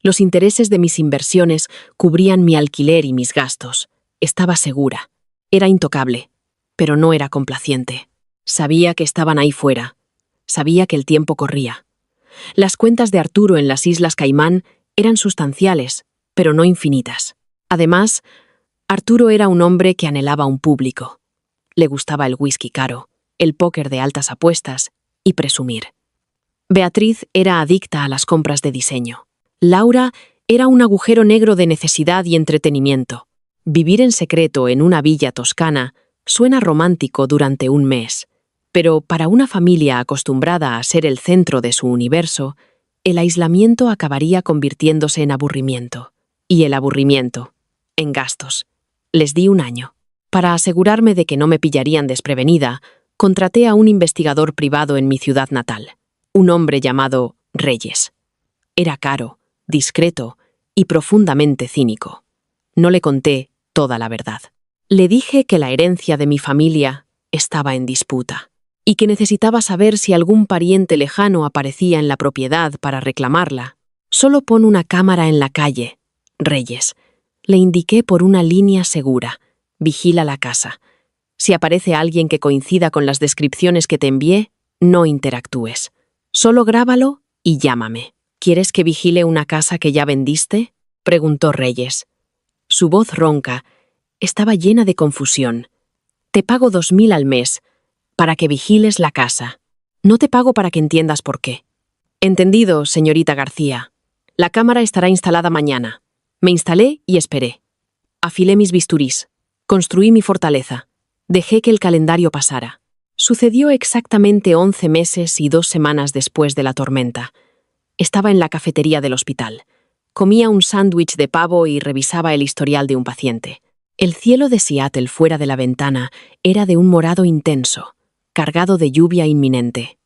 Los intereses de mis inversiones cubrían mi alquiler y mis gastos. Estaba segura. Era intocable, pero no era complaciente. Sabía que estaban ahí fuera. Sabía que el tiempo corría. Las cuentas de Arturo en las Islas Caimán eran sustanciales, pero no infinitas. Además, Arturo era un hombre que anhelaba un público. Le gustaba el whisky caro, el póker de altas apuestas y presumir. Beatriz era adicta a las compras de diseño. Laura era un agujero negro de necesidad y entretenimiento. Vivir en secreto en una villa toscana suena romántico durante un mes, pero para una familia acostumbrada a ser el centro de su universo, el aislamiento acabaría convirtiéndose en aburrimiento. Y el aburrimiento, en gastos. Les di un año. Para asegurarme de que no me pillarían desprevenida, contraté a un investigador privado en mi ciudad natal, un hombre llamado Reyes. Era caro, discreto y profundamente cínico. No le conté toda la verdad. Le dije que la herencia de mi familia estaba en disputa y que necesitaba saber si algún pariente lejano aparecía en la propiedad para reclamarla. Solo pon una cámara en la calle, Reyes. Le indiqué por una línea segura. Vigila la casa. Si aparece alguien que coincida con las descripciones que te envié, no interactúes. Solo grábalo y llámame. ¿Quieres que vigile una casa que ya vendiste?, preguntó Reyes. Su voz ronca estaba llena de confusión. Te pago 2.000 al mes para que vigiles la casa. No te pago para que entiendas por qué. Entendido, señorita García. La cámara estará instalada mañana. Me instalé y esperé. Afilé mis bisturís. Construí mi fortaleza. Dejé que el calendario pasara. Sucedió exactamente 11 meses y 2 semanas después de la tormenta. Estaba en la cafetería del hospital. Comía un sándwich de pavo y revisaba el historial de un paciente. El cielo de Seattle fuera de la ventana era de un morado intenso, cargado de lluvia inminente.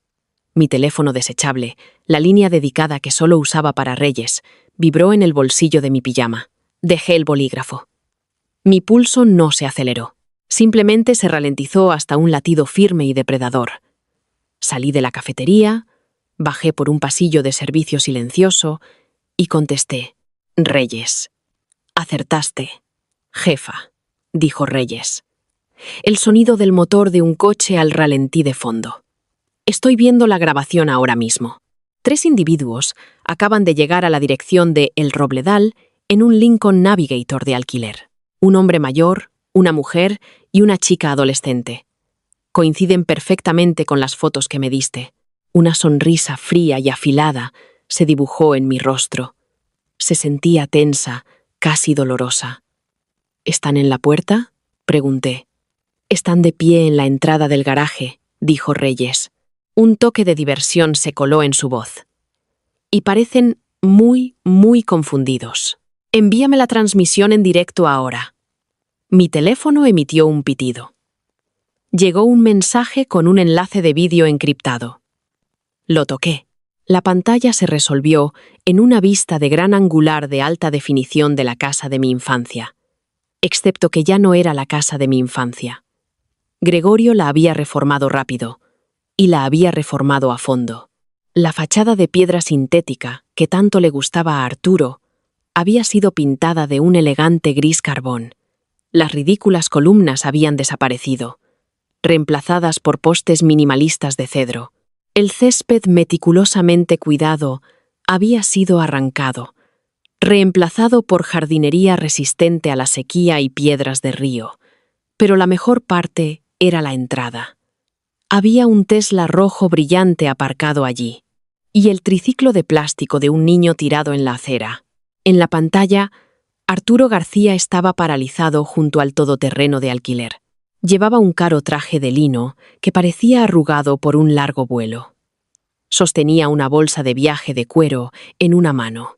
Mi teléfono desechable, la línea dedicada que solo usaba para Reyes, vibró en el bolsillo de mi pijama. Dejé el bolígrafo. Mi pulso no se aceleró. Simplemente se ralentizó hasta un latido firme y depredador. Salí de la cafetería, bajé por un pasillo de servicio silencioso y contesté: Reyes. Acertaste. Jefa, dijo Reyes. El sonido del motor de un coche al ralentí de fondo. Estoy viendo la grabación ahora mismo. 3 individuos acaban de llegar a la dirección de El Robledal en un Lincoln Navigator de alquiler. Un hombre mayor, una mujer y una chica adolescente. Coinciden perfectamente con las fotos que me diste. Una sonrisa fría y afilada se dibujó en mi rostro. Se sentía tensa, casi dolorosa. ¿Están en la puerta?, pregunté. Están de pie en la entrada del garaje, dijo Reyes. Un toque de diversión se coló en su voz. Y parecen muy confundidos. Envíame la transmisión en directo ahora. Mi teléfono emitió un pitido. Llegó un mensaje con un enlace de vídeo encriptado. Lo toqué. La pantalla se resolvió en una vista de gran angular de alta definición de la casa de mi infancia. Excepto que ya no era la casa de mi infancia. Gregorio la había reformado rápido, y la había reformado a fondo. La fachada de piedra sintética, que tanto le gustaba a Arturo, había sido pintada de un elegante gris carbón. Las ridículas columnas habían desaparecido, reemplazadas por postes minimalistas de cedro. El césped meticulosamente cuidado había sido arrancado, reemplazado por jardinería resistente a la sequía y piedras de río. Pero la mejor parte era la entrada. Había un Tesla rojo brillante aparcado allí, y el triciclo de plástico de un niño tirado en la acera. En la pantalla, Arturo García estaba paralizado junto al todoterreno de alquiler. Llevaba un caro traje de lino que parecía arrugado por un largo vuelo. Sostenía una bolsa de viaje de cuero en una mano.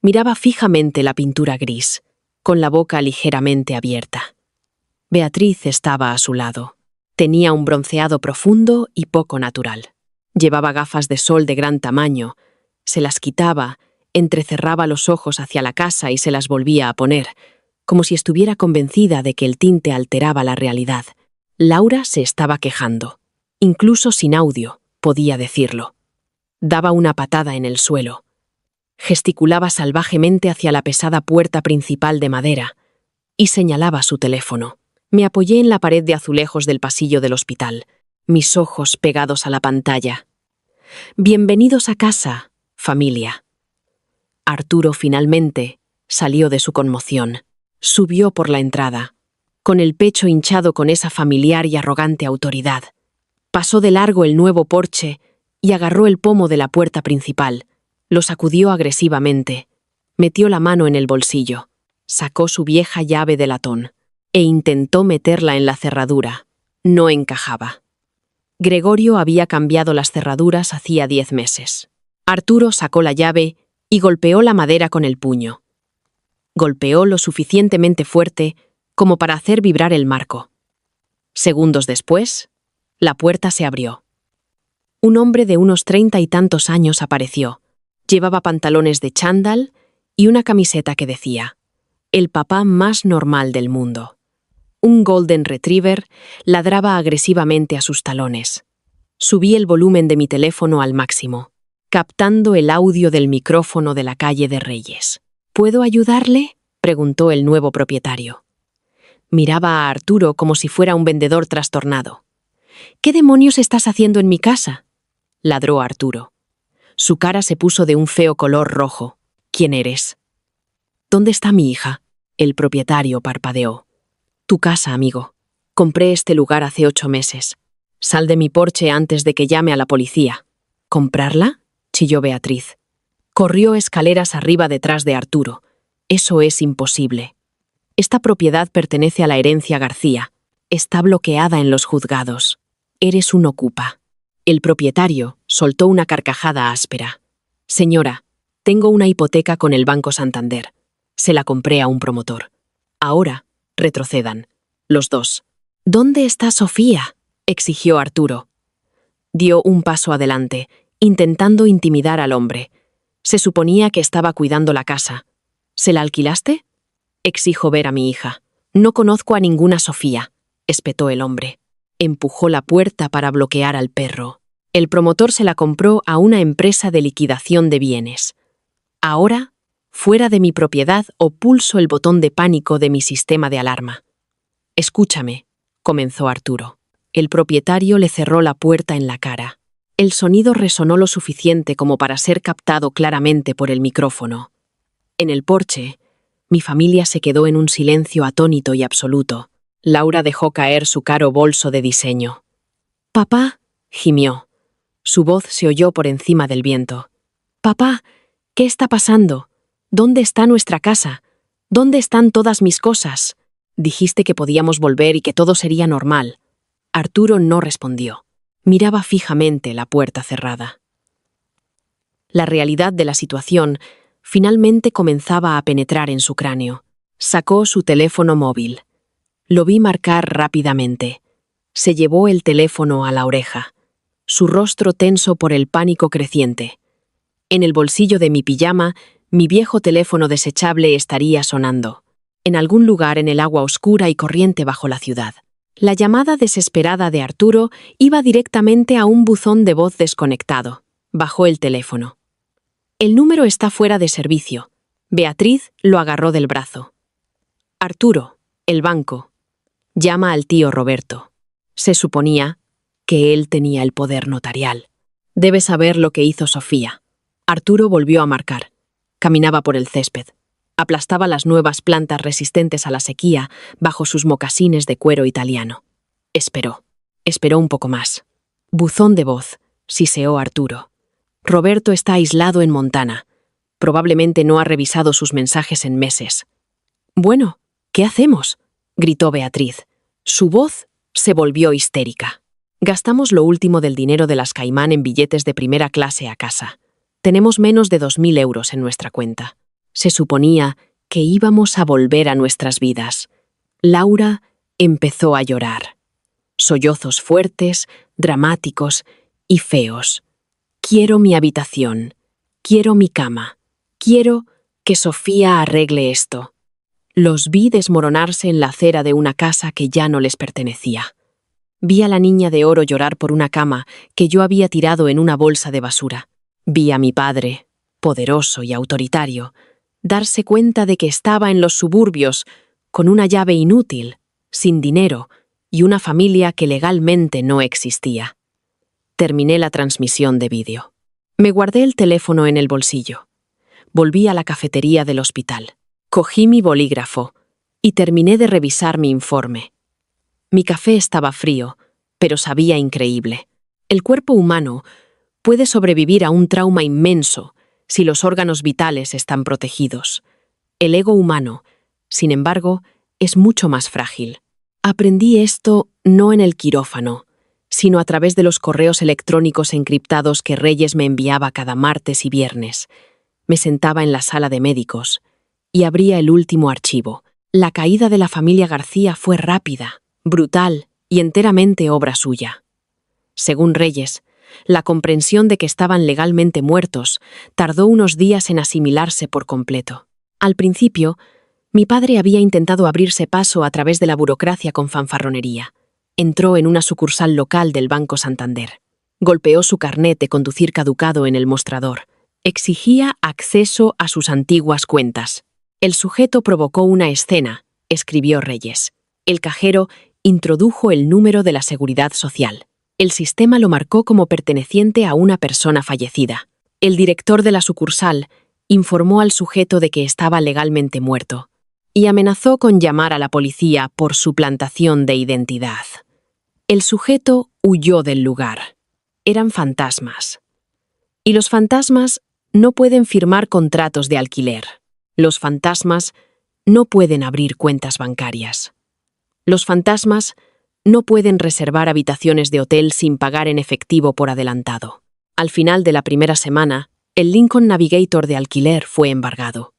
Miraba fijamente la pintura gris, con la boca ligeramente abierta. Beatriz estaba a su lado. Tenía un bronceado profundo y poco natural. Llevaba gafas de sol de gran tamaño. Se las quitaba, entrecerraba los ojos hacia la casa y se las volvía a poner, como si estuviera convencida de que el tinte alteraba la realidad. Laura se estaba quejando. Incluso sin audio, podía decirlo. Daba una patada en el suelo. Gesticulaba salvajemente hacia la pesada puerta principal de madera y señalaba su teléfono. Me apoyé en la pared de azulejos del pasillo del hospital, mis ojos pegados a la pantalla. Bienvenidos a casa, familia. Arturo finalmente salió de su conmoción. Subió por la entrada, con el pecho hinchado con esa familiar y arrogante autoridad. Pasó de largo el nuevo porche y agarró el pomo de la puerta principal. Lo sacudió agresivamente. Metió la mano en el bolsillo. Sacó su vieja llave de latón e intentó meterla en la cerradura. No encajaba. Gregorio había cambiado las cerraduras hacía 10 meses. Arturo sacó la llave y golpeó la madera con el puño. Golpeó lo suficientemente fuerte como para hacer vibrar el marco. Segundos después, la puerta se abrió. Un hombre de unos 30 y tantos años apareció. Llevaba pantalones de chándal y una camiseta que decía: «El papá más normal del mundo». Un Golden Retriever ladraba agresivamente a sus talones. Subí el volumen de mi teléfono al máximo, captando el audio del micrófono de la calle de Reyes. «¿Puedo ayudarle?», preguntó el nuevo propietario. Miraba a Arturo como si fuera un vendedor trastornado. «¿Qué demonios estás haciendo en mi casa?», ladró Arturo. Su cara se puso de un feo color rojo. «¿Quién eres?». «¿Dónde está mi hija?», el propietario parpadeó. «Tu casa, amigo. Compré este lugar hace 8 meses. Sal de mi porche antes de que llame a la policía». «¿Comprarla?», chilló Beatriz. Corrió escaleras arriba detrás de Arturo. «Eso es imposible. Esta propiedad pertenece a la herencia García. Está bloqueada en los juzgados. Eres un ocupa». El propietario soltó una carcajada áspera. «Señora, tengo una hipoteca con el Banco Santander. Se la compré a un promotor. Ahora, retrocedan. Los dos». «¿Dónde está Sofía?», exigió Arturo. Dio un paso adelante, intentando intimidar al hombre. Se suponía que estaba cuidando la casa. «¿Se la alquilaste?». «Exijo ver a mi hija». «No conozco a ninguna Sofía», espetó el hombre. Empujó la puerta para bloquear al perro. El promotor se la compró a una empresa de liquidación de bienes. Ahora, fuera de mi propiedad o pulso el botón de pánico de mi sistema de alarma. «Escúchame», comenzó Arturo. El propietario le cerró la puerta en la cara. El sonido resonó lo suficiente como para ser captado claramente por el micrófono. En el porche, mi familia se quedó en un silencio atónito y absoluto. Laura dejó caer su caro bolso de diseño. «Papá», gimió. Su voz se oyó por encima del viento. «Papá, ¿qué está pasando? ¿Dónde está nuestra casa? ¿Dónde están todas mis cosas? Dijiste que podíamos volver y que todo sería normal». Arturo no respondió. Miraba fijamente la puerta cerrada. La realidad de la situación finalmente comenzaba a penetrar en su cráneo. Sacó su teléfono móvil. Lo vi marcar rápidamente. Se llevó el teléfono a la oreja, su rostro tenso por el pánico creciente. En el bolsillo de mi pijama, mi viejo teléfono desechable estaría sonando, en algún lugar en el agua oscura y corriente bajo la ciudad. La llamada desesperada de Arturo iba directamente a un buzón de voz desconectado. Bajó el teléfono. «El número está fuera de servicio». Beatriz lo agarró del brazo. «Arturo, el banco. Llama al tío Roberto». Se suponía que él tenía el poder notarial. «Debe saber lo que hizo Sofía». Arturo volvió a marcar. Caminaba por el césped. Aplastaba las nuevas plantas resistentes a la sequía bajo sus mocasines de cuero italiano. Esperó. Esperó un poco más. «Buzón de voz», siseó Arturo. «Roberto está aislado en Montana. Probablemente no ha revisado sus mensajes en meses». «Bueno, ¿qué hacemos?», gritó Beatriz. Su voz se volvió histérica. «Gastamos lo último del dinero de las Caimán en billetes de primera clase a casa. Tenemos menos de 2.000 euros en nuestra cuenta. Se suponía que íbamos a volver a nuestras vidas. Laura empezó a llorar. Sollozos fuertes, dramáticos y feos. Quiero mi habitación. Quiero mi cama. Quiero que Sofía arregle esto. Los vi desmoronarse en la acera de una casa que ya no les pertenecía. Vi a la niña de oro llorar por una cama que yo había tirado en una bolsa de basura. Vi a mi padre, poderoso y autoritario, darse cuenta de que estaba en los suburbios con una llave inútil, sin dinero y una familia que legalmente no existía. Terminé la transmisión de vídeo. Me guardé el teléfono en el bolsillo. Volví a la cafetería del hospital. Cogí mi bolígrafo y terminé de revisar mi informe. Mi café estaba frío, pero sabía increíble. El cuerpo humano puede sobrevivir a un trauma inmenso si los órganos vitales están protegidos. El ego humano, sin embargo, es mucho más frágil. Aprendí esto no en el quirófano, sino a través de los correos electrónicos encriptados que Reyes me enviaba cada martes y viernes. Me sentaba en la sala de médicos y abría el último archivo. La caída de la familia García fue rápida, brutal y enteramente obra suya. Según Reyes, la comprensión de que estaban legalmente muertos tardó unos días en asimilarse por completo. Al principio, mi padre había intentado abrirse paso a través de la burocracia con fanfarronería. Entró en una sucursal local del Banco Santander. Golpeó su carnet de conducir caducado en el mostrador. Exigía acceso a sus antiguas cuentas. El sujeto provocó una escena, escribió Reyes. El cajero introdujo el número de la Seguridad Social. El sistema lo marcó como perteneciente a una persona fallecida. El director de la sucursal informó al sujeto de que estaba legalmente muerto y amenazó con llamar a la policía por suplantación de identidad. El sujeto huyó del lugar. Eran fantasmas. Y los fantasmas no pueden firmar contratos de alquiler. Los fantasmas no pueden abrir cuentas bancarias. Los fantasmas no pueden reservar habitaciones de hotel sin pagar en efectivo por adelantado. Al final de la primera semana, el Lincoln Navigator de alquiler fue embargado.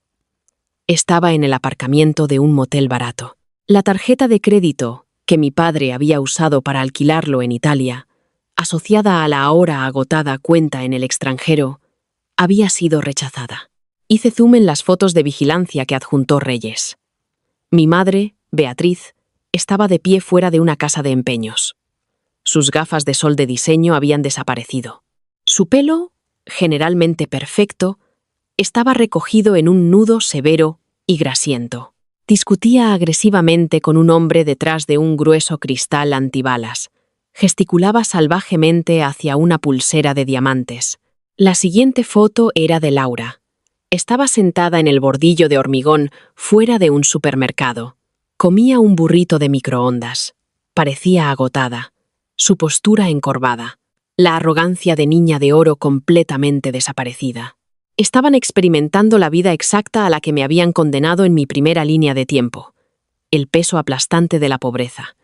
Estaba en el aparcamiento de un motel barato. La tarjeta de crédito que mi padre había usado para alquilarlo en Italia, asociada a la ahora agotada cuenta en el extranjero, había sido rechazada. Hice zoom en las fotos de vigilancia que adjuntó Reyes. Mi madre, Beatriz, estaba de pie fuera de una casa de empeños. Sus gafas de sol de diseño habían desaparecido. Su pelo, generalmente perfecto, estaba recogido en un nudo severo y grasiento. Discutía agresivamente con un hombre detrás de un grueso cristal antibalas. Gesticulaba salvajemente hacia una pulsera de diamantes. La siguiente foto era de Laura. Estaba sentada en el bordillo de hormigón fuera de un supermercado. Comía un burrito de microondas. Parecía agotada. Su postura encorvada. La arrogancia de niña de oro completamente desaparecida. Estaban experimentando la vida exacta a la que me habían condenado en mi primera línea de tiempo. El peso aplastante de la pobreza.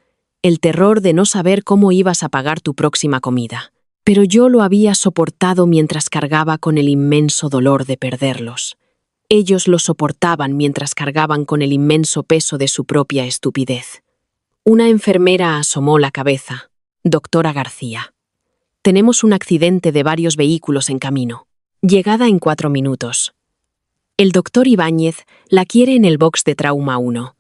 El terror de no saber cómo ibas a pagar tu próxima comida. Pero yo lo había soportado mientras cargaba con el inmenso dolor de perderlos. Ellos lo soportaban mientras cargaban con el inmenso peso de su propia estupidez. Una enfermera asomó la cabeza. Doctora García. Tenemos un accidente de varios vehículos en camino. Llegada en 4 minutos. El doctor Ibáñez la quiere en el box de trauma 1.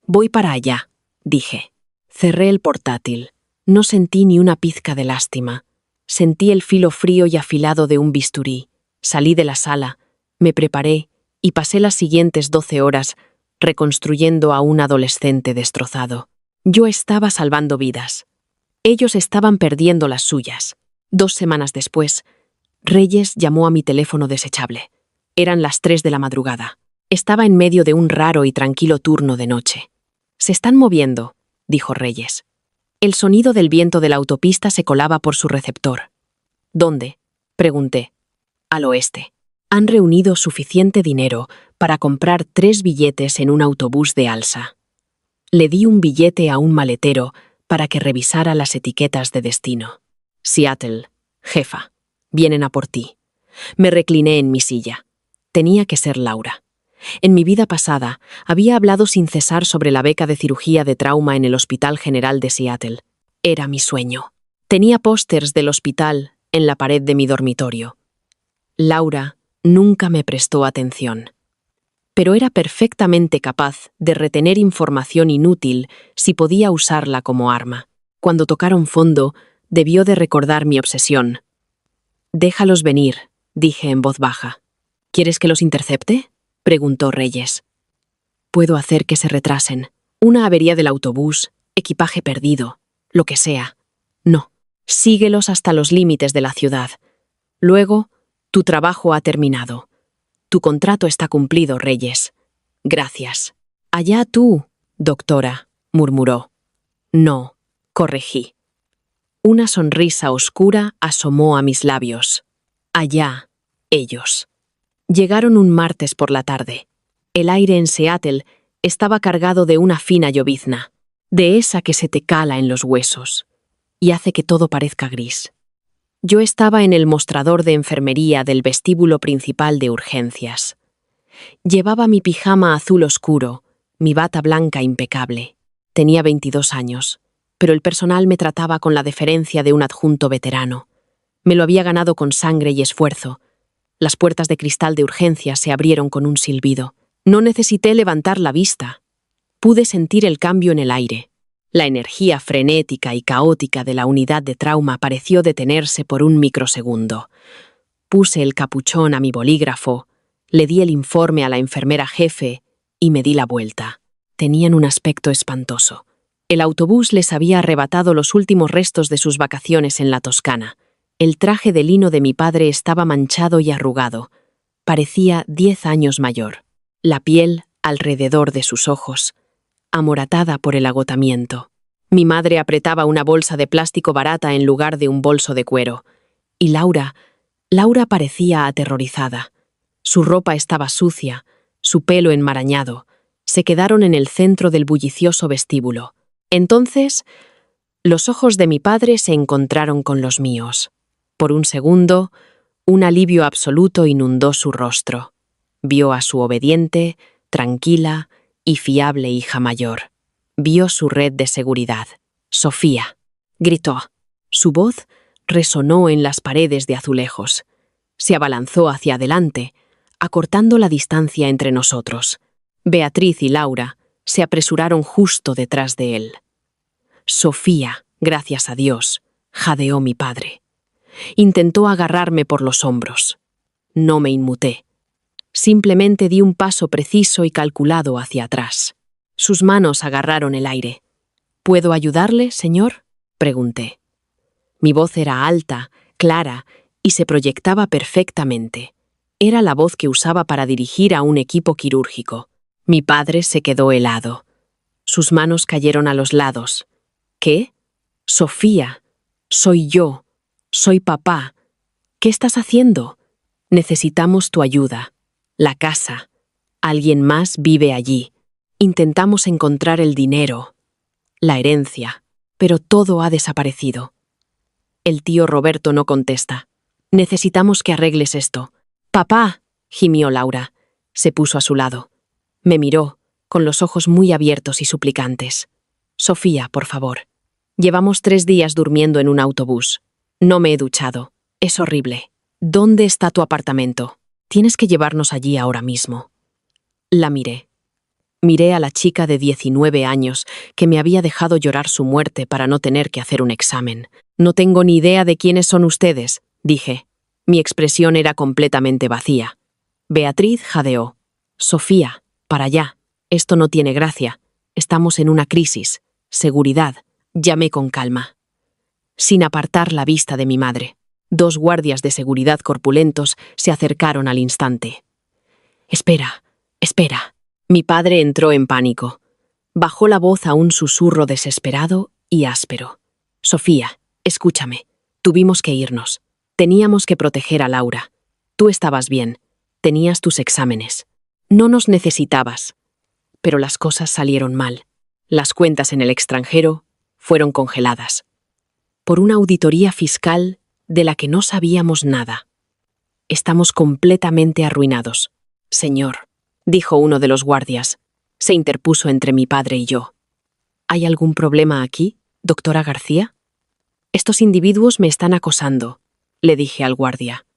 Voy para allá, dije. Cerré el portátil. No sentí ni una pizca de lástima. Sentí el filo frío y afilado de un bisturí. Salí de la sala, me preparé y pasé las siguientes 12 horas reconstruyendo a un adolescente destrozado. Yo estaba salvando vidas. Ellos estaban perdiendo las suyas. 2 semanas después, Reyes llamó a mi teléfono desechable. Eran las 3 de la madrugada. Estaba en medio de un raro y tranquilo turno de noche. «Se están moviendo», dijo Reyes. El sonido del viento de la autopista se colaba por su receptor. «¿Dónde?», pregunté. «Al oeste. Han reunido suficiente dinero para comprar 3 billetes en un autobús de alza». Le di un billete a un maletero para que revisara las etiquetas de destino. «Seattle, jefa. Vienen a por ti». Me recliné en mi silla. Tenía que ser Laura. En mi vida pasada, había hablado sin cesar sobre la beca de cirugía de trauma en el Hospital General de Seattle. Era mi sueño. Tenía pósters del hospital en la pared de mi dormitorio. Laura nunca me prestó atención. Pero era perfectamente capaz de retener información inútil si podía usarla como arma. Cuando tocaron fondo, debió de recordar mi obsesión. «Déjalos venir», dije en voz baja. «¿Quieres que los intercepte?», preguntó Reyes. «Puedo hacer que se retrasen. Una avería del autobús, equipaje perdido, lo que sea. No, síguelos hasta los límites de la ciudad. Luego, tu trabajo ha terminado. Tu contrato está cumplido, Reyes. Gracias». «Allá tú, doctora», murmuró. «No», corregí. Una sonrisa oscura asomó a mis labios. Allá, ellos. Llegaron un martes por la tarde. El aire en Seattle estaba cargado de una fina llovizna, de esa que se te cala en los huesos y hace que todo parezca gris. Yo estaba en el mostrador de enfermería del vestíbulo principal de urgencias. Llevaba mi pijama azul oscuro, mi bata blanca impecable. Tenía 22 años, pero el personal me trataba con la deferencia de un adjunto veterano. Me lo había ganado con sangre y esfuerzo. Las puertas de cristal de urgencias se abrieron con un silbido. No necesité levantar la vista. Pude sentir el cambio en el aire. La energía frenética y caótica de la unidad de trauma pareció detenerse por un microsegundo. Puse el capuchón a mi bolígrafo, le di el informe a la enfermera jefe y me di la vuelta. Tenían un aspecto espantoso. El autobús les había arrebatado los últimos restos de sus vacaciones en la Toscana. El traje de lino de mi padre estaba manchado y arrugado. Parecía 10 años mayor. La piel alrededor de sus ojos, amoratada por el agotamiento. Mi madre apretaba una bolsa de plástico barata en lugar de un bolso de cuero. Y Laura parecía aterrorizada. Su ropa estaba sucia, su pelo enmarañado. Se quedaron en el centro del bullicioso vestíbulo. Entonces, los ojos de mi padre se encontraron con los míos. Por un segundo, un alivio absoluto inundó su rostro. Vio a su obediente, tranquila y fiable hija mayor. Vio su red de seguridad. «Sofía», gritó. Su voz resonó en las paredes de azulejos. Se abalanzó hacia adelante, acortando la distancia entre nosotros. Beatriz y Laura se apresuraron justo detrás de él. «Sofía, gracias a Dios», jadeó mi padre. Intentó agarrarme por los hombros. No me inmuté. Simplemente di un paso preciso y calculado hacia atrás. Sus manos agarraron el aire. «¿Puedo ayudarle, señor?», pregunté. Mi voz era alta, clara y se proyectaba perfectamente. Era la voz que usaba para dirigir a un equipo quirúrgico. Mi padre se quedó helado. Sus manos cayeron a los lados. «¿Qué? Sofía, soy yo. Soy papá. ¿Qué estás haciendo? Necesitamos tu ayuda. La casa. Alguien más vive allí. Intentamos encontrar el dinero, la herencia, pero todo ha desaparecido». El tío Roberto no contesta. «Necesitamos que arregles esto». «Papá», gimió Laura. Se puso a su lado. Me miró, con los ojos muy abiertos y suplicantes. «Sofía, por favor. Llevamos 3 días durmiendo en un autobús. No me he duchado. Es horrible. ¿Dónde está tu apartamento? Tienes que llevarnos allí ahora mismo». La miré. Miré a la chica de 19 años que me había dejado llorar su muerte para no tener que hacer un examen. «No tengo ni idea de quiénes son ustedes», dije. Mi expresión era completamente vacía. Beatriz jadeó. «Sofía, para allá. Esto no tiene gracia. Estamos en una crisis. Seguridad», llamé con calma, sin apartar la vista de mi madre. 2 guardias de seguridad corpulentos se acercaron al instante. «Espera, espera». Mi padre entró en pánico. Bajó la voz a un susurro desesperado y áspero. «Sofía, escúchame. Tuvimos que irnos. Teníamos que proteger a Laura. Tú estabas bien. Tenías tus exámenes. No nos necesitabas. Pero las cosas salieron mal. Las cuentas en el extranjero fueron congeladas. Por una auditoría fiscal de la que no sabíamos nada. Estamos completamente arruinados. Señor, dijo uno de los guardias. Se interpuso entre mi padre y yo. ¿Hay algún problema aquí, doctora García? Estos individuos me están acosando, le dije al guardia.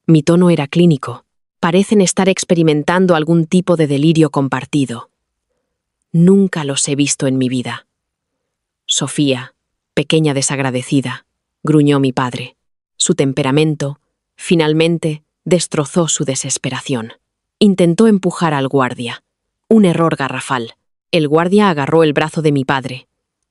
Mi tono era clínico. Parecen estar experimentando algún tipo de delirio compartido. Nunca los he visto en mi vida. Sofía, pequeña desagradecida, gruñó mi padre. Su temperamento, finalmente, destrozó su desesperación. Intentó empujar al guardia. Un error garrafal. El guardia agarró el brazo de mi padre.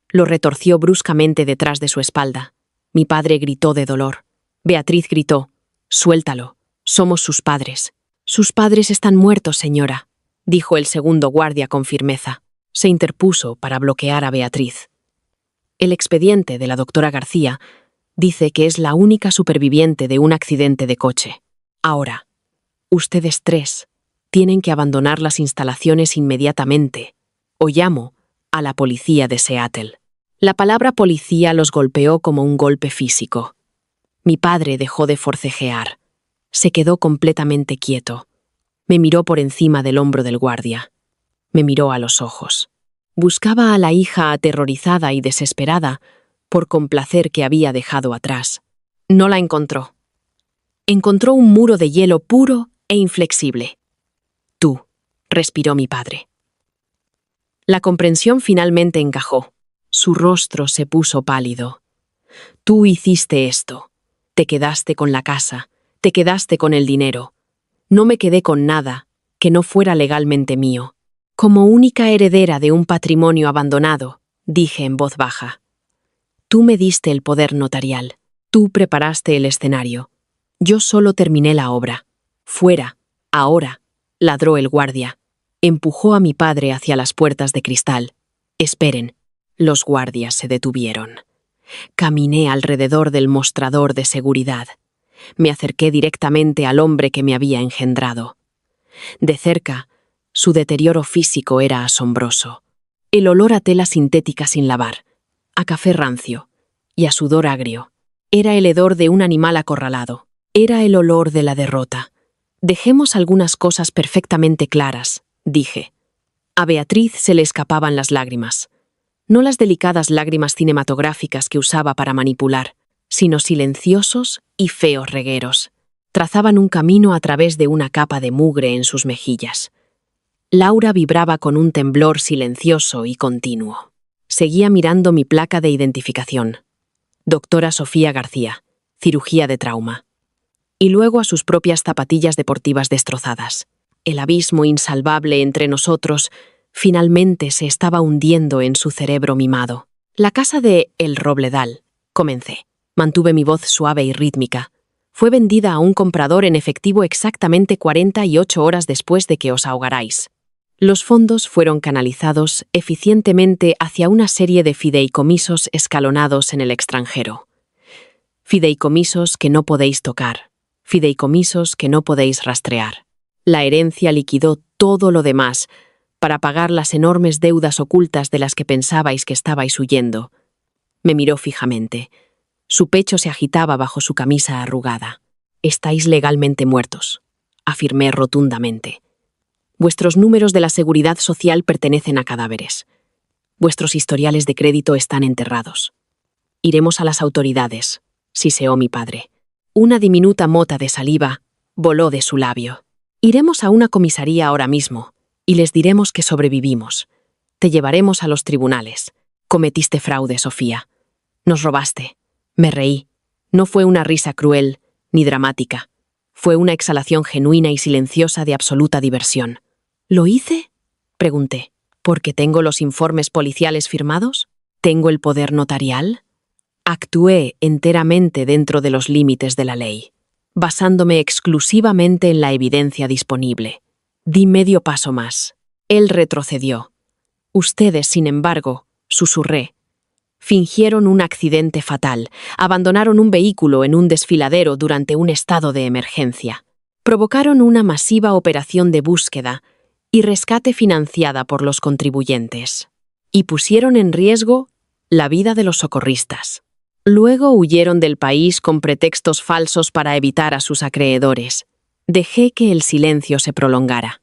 Lo retorció bruscamente detrás de su espalda. Mi padre gritó de dolor. Beatriz gritó: «Suéltalo. Somos sus padres». «Sus padres están muertos, señora», dijo el segundo guardia con firmeza. Se interpuso para bloquear a Beatriz. El expediente de la doctora García dice que es la única superviviente de un accidente de coche. Ahora, ustedes tres tienen que abandonar las instalaciones inmediatamente, o llamo a la policía de Seattle. La palabra policía los golpeó como un golpe físico. Mi padre dejó de forcejear. Se quedó completamente quieto. Me miró por encima del hombro del guardia. Me miró a los ojos. Buscaba a la hija aterrorizada y desesperada por complacer que había dejado atrás. No la encontró. Encontró un muro de hielo puro e inflexible. «Tú», respiró mi padre. La comprensión finalmente encajó. Su rostro se puso pálido. «Tú hiciste esto. Te quedaste con la casa. Te quedaste con el dinero. No me quedé con nada que no fuera legalmente mío. Como única heredera de un patrimonio abandonado», dije en voz baja. «Tú me diste el poder notarial. Tú preparaste el escenario. Yo solo terminé la obra. Fuera, ahora», ladró el guardia. Empujó a mi padre hacia las puertas de cristal. «Esperen». Los guardias se detuvieron. Caminé alrededor del mostrador de seguridad. Me acerqué directamente al hombre que me había engendrado. De cerca, su deterioro físico era asombroso. El olor a tela sintética sin lavar, a café rancio y a sudor agrio. Era el hedor de un animal acorralado. Era el olor de la derrota. «Dejemos algunas cosas perfectamente claras», dije. A Beatriz se le escapaban las lágrimas. No las delicadas lágrimas cinematográficas que usaba para manipular, sino silenciosos y feos regueros. Trazaban un camino a través de una capa de mugre en sus mejillas. Laura vibraba con un temblor silencioso y continuo. Seguía mirando mi placa de identificación. Doctora Sofía García, cirugía de trauma. Y luego a sus propias zapatillas deportivas destrozadas. El abismo insalvable entre nosotros finalmente se estaba hundiendo en su cerebro mimado. «La casa de El Robledal», comencé. Mantuve mi voz suave y rítmica. «Fue vendida a un comprador en efectivo exactamente 48 horas después de que os ahogarais. Los fondos fueron canalizados eficientemente hacia una serie de fideicomisos escalonados en el extranjero. Fideicomisos que no podéis tocar. Fideicomisos que no podéis rastrear. La herencia liquidó todo lo demás para pagar las enormes deudas ocultas de las que pensabais que estabais huyendo». Me miró fijamente. Su pecho se agitaba bajo su camisa arrugada. «Estáis legalmente muertos», afirmé rotundamente. «Vuestros números de la seguridad social pertenecen a cadáveres. Vuestros historiales de crédito están enterrados. Iremos a las autoridades», siseó mi padre. Una diminuta mota de saliva voló de su labio. «Iremos a una comisaría ahora mismo y les diremos que sobrevivimos. Te llevaremos a los tribunales. Cometiste fraude, Sofía. Nos robaste». Me reí. No fue una risa cruel ni dramática. Fue una exhalación genuina y silenciosa de absoluta diversión. «¿Lo hice?», pregunté. «¿Porque tengo los informes policiales firmados? ¿Tengo el poder notarial?» Actué enteramente dentro de los límites de la ley, basándome exclusivamente en la evidencia disponible. Di medio paso más. Él retrocedió. «Ustedes, sin embargo», susurré, «fingieron un accidente fatal, abandonaron un vehículo en un desfiladero durante un estado de emergencia. Provocaron una masiva operación de búsqueda y rescate financiada por los contribuyentes. Y pusieron en riesgo la vida de los socorristas. Luego huyeron del país con pretextos falsos para evitar a sus acreedores. Dejé que el silencio se prolongara.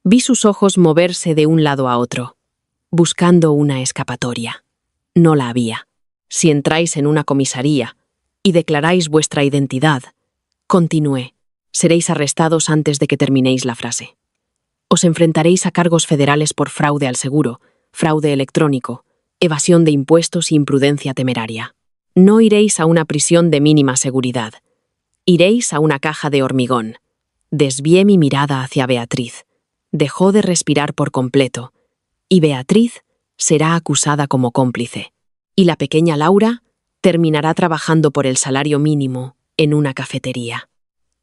Vi sus ojos moverse de un lado a otro, buscando una escapatoria. No la había. Si entráis en una comisaría y declaráis vuestra identidad, continué, seréis arrestados antes de que terminéis la frase. Os enfrentaréis a cargos federales por fraude al seguro, fraude electrónico, evasión de impuestos e imprudencia temeraria. No iréis a una prisión de mínima seguridad. Iréis a una caja de hormigón. Desvié mi mirada hacia Beatriz. Dejó de respirar por completo, y Beatriz será acusada como cómplice. Y la pequeña Laura terminará trabajando por el salario mínimo en una cafetería.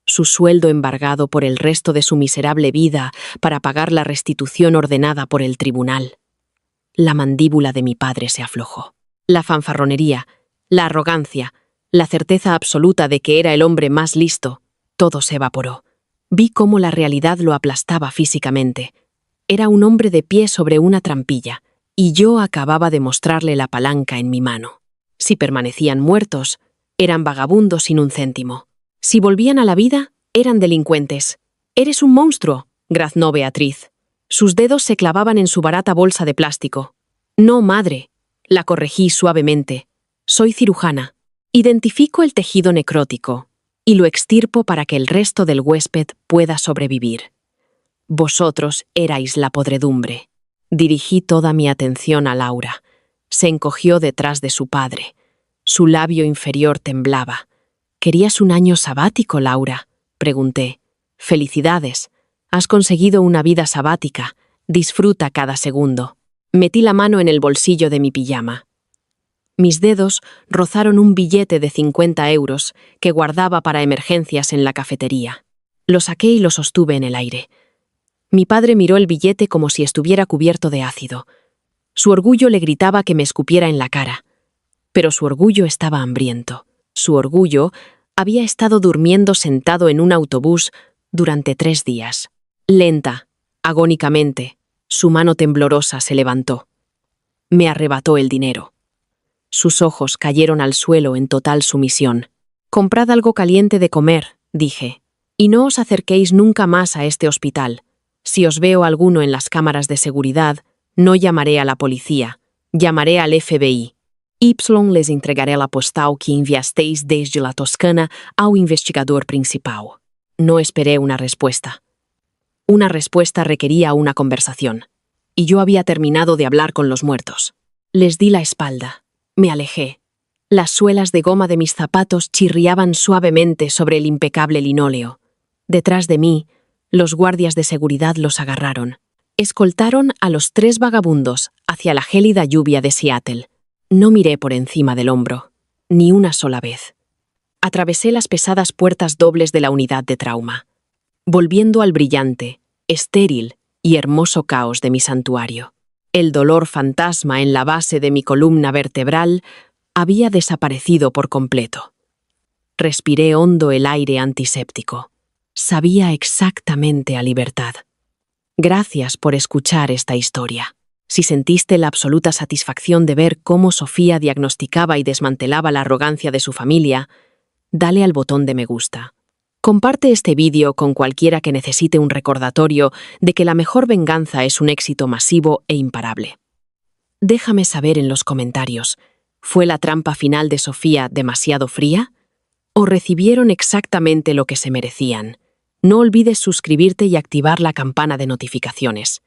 Su sueldo embargado por el resto de su miserable vida para pagar la restitución ordenada por el tribunal. La mandíbula de mi padre se aflojó. La fanfarronería, la arrogancia, la certeza absoluta de que era el hombre más listo, todo se evaporó. Vi cómo la realidad lo aplastaba físicamente. Era un hombre de pie sobre una trampilla, y yo acababa de mostrarle la palanca en mi mano. Si permanecían muertos, eran vagabundos sin un céntimo. Si volvían a la vida, eran delincuentes. «Eres un monstruo», graznó Beatriz. Sus dedos se clavaban en su barata bolsa de plástico. «No, madre», la corregí suavemente. «Soy cirujana. Identifico el tejido necrótico y lo extirpo para que el resto del huésped pueda sobrevivir. Vosotros erais la podredumbre». Dirigí toda mi atención a Laura. Se encogió detrás de su padre. Su labio inferior temblaba. «¿Querías un año sabático, Laura?», pregunté. «Felicidades. Has conseguido una vida sabática. Disfruta cada segundo». Metí la mano en el bolsillo de mi pijama. Mis dedos rozaron un billete de 50 euros que guardaba para emergencias en la cafetería. Lo saqué y lo sostuve en el aire. Mi padre miró el billete como si estuviera cubierto de ácido. Su orgullo le gritaba que me escupiera en la cara. Pero su orgullo estaba hambriento. Su orgullo había estado durmiendo sentado en un autobús durante 3 días. Lenta, agónicamente, su mano temblorosa se levantó. Me arrebató el dinero. Sus ojos cayeron al suelo en total sumisión. «Comprad algo caliente de comer», dije, «y no os acerquéis nunca más a este hospital. Si os veo alguno en las cámaras de seguridad, no llamaré a la policía, llamaré al FBI. Les entregaré la postal que enviasteis desde la Toscana ao investigador principal». No esperé una respuesta. Una respuesta requería una conversación, y yo había terminado de hablar con los muertos. Les di la espalda. Me alejé. Las suelas de goma de mis zapatos chirriaban suavemente sobre el impecable linóleo. Detrás de mí, los guardias de seguridad los agarraron. Escoltaron a los 3 vagabundos hacia la gélida lluvia de Seattle. No miré por encima del hombro, ni una sola vez. Atravesé las pesadas puertas dobles de la unidad de trauma, volviendo al brillante, estéril y hermoso caos de mi santuario. El dolor fantasma en la base de mi columna vertebral había desaparecido por completo. Respiré hondo el aire antiséptico. Sabía exactamente a libertad. Gracias por escuchar esta historia. Si sentiste la absoluta satisfacción de ver cómo Sofía diagnosticaba y desmantelaba la arrogancia de su familia, dale al botón de me gusta. Comparte este vídeo con cualquiera que necesite un recordatorio de que la mejor venganza es un éxito masivo e imparable. Déjame saber en los comentarios, ¿fue la trampa final de Sofía demasiado fría? ¿O recibieron exactamente lo que se merecían? No olvides suscribirte y activar la campana de notificaciones.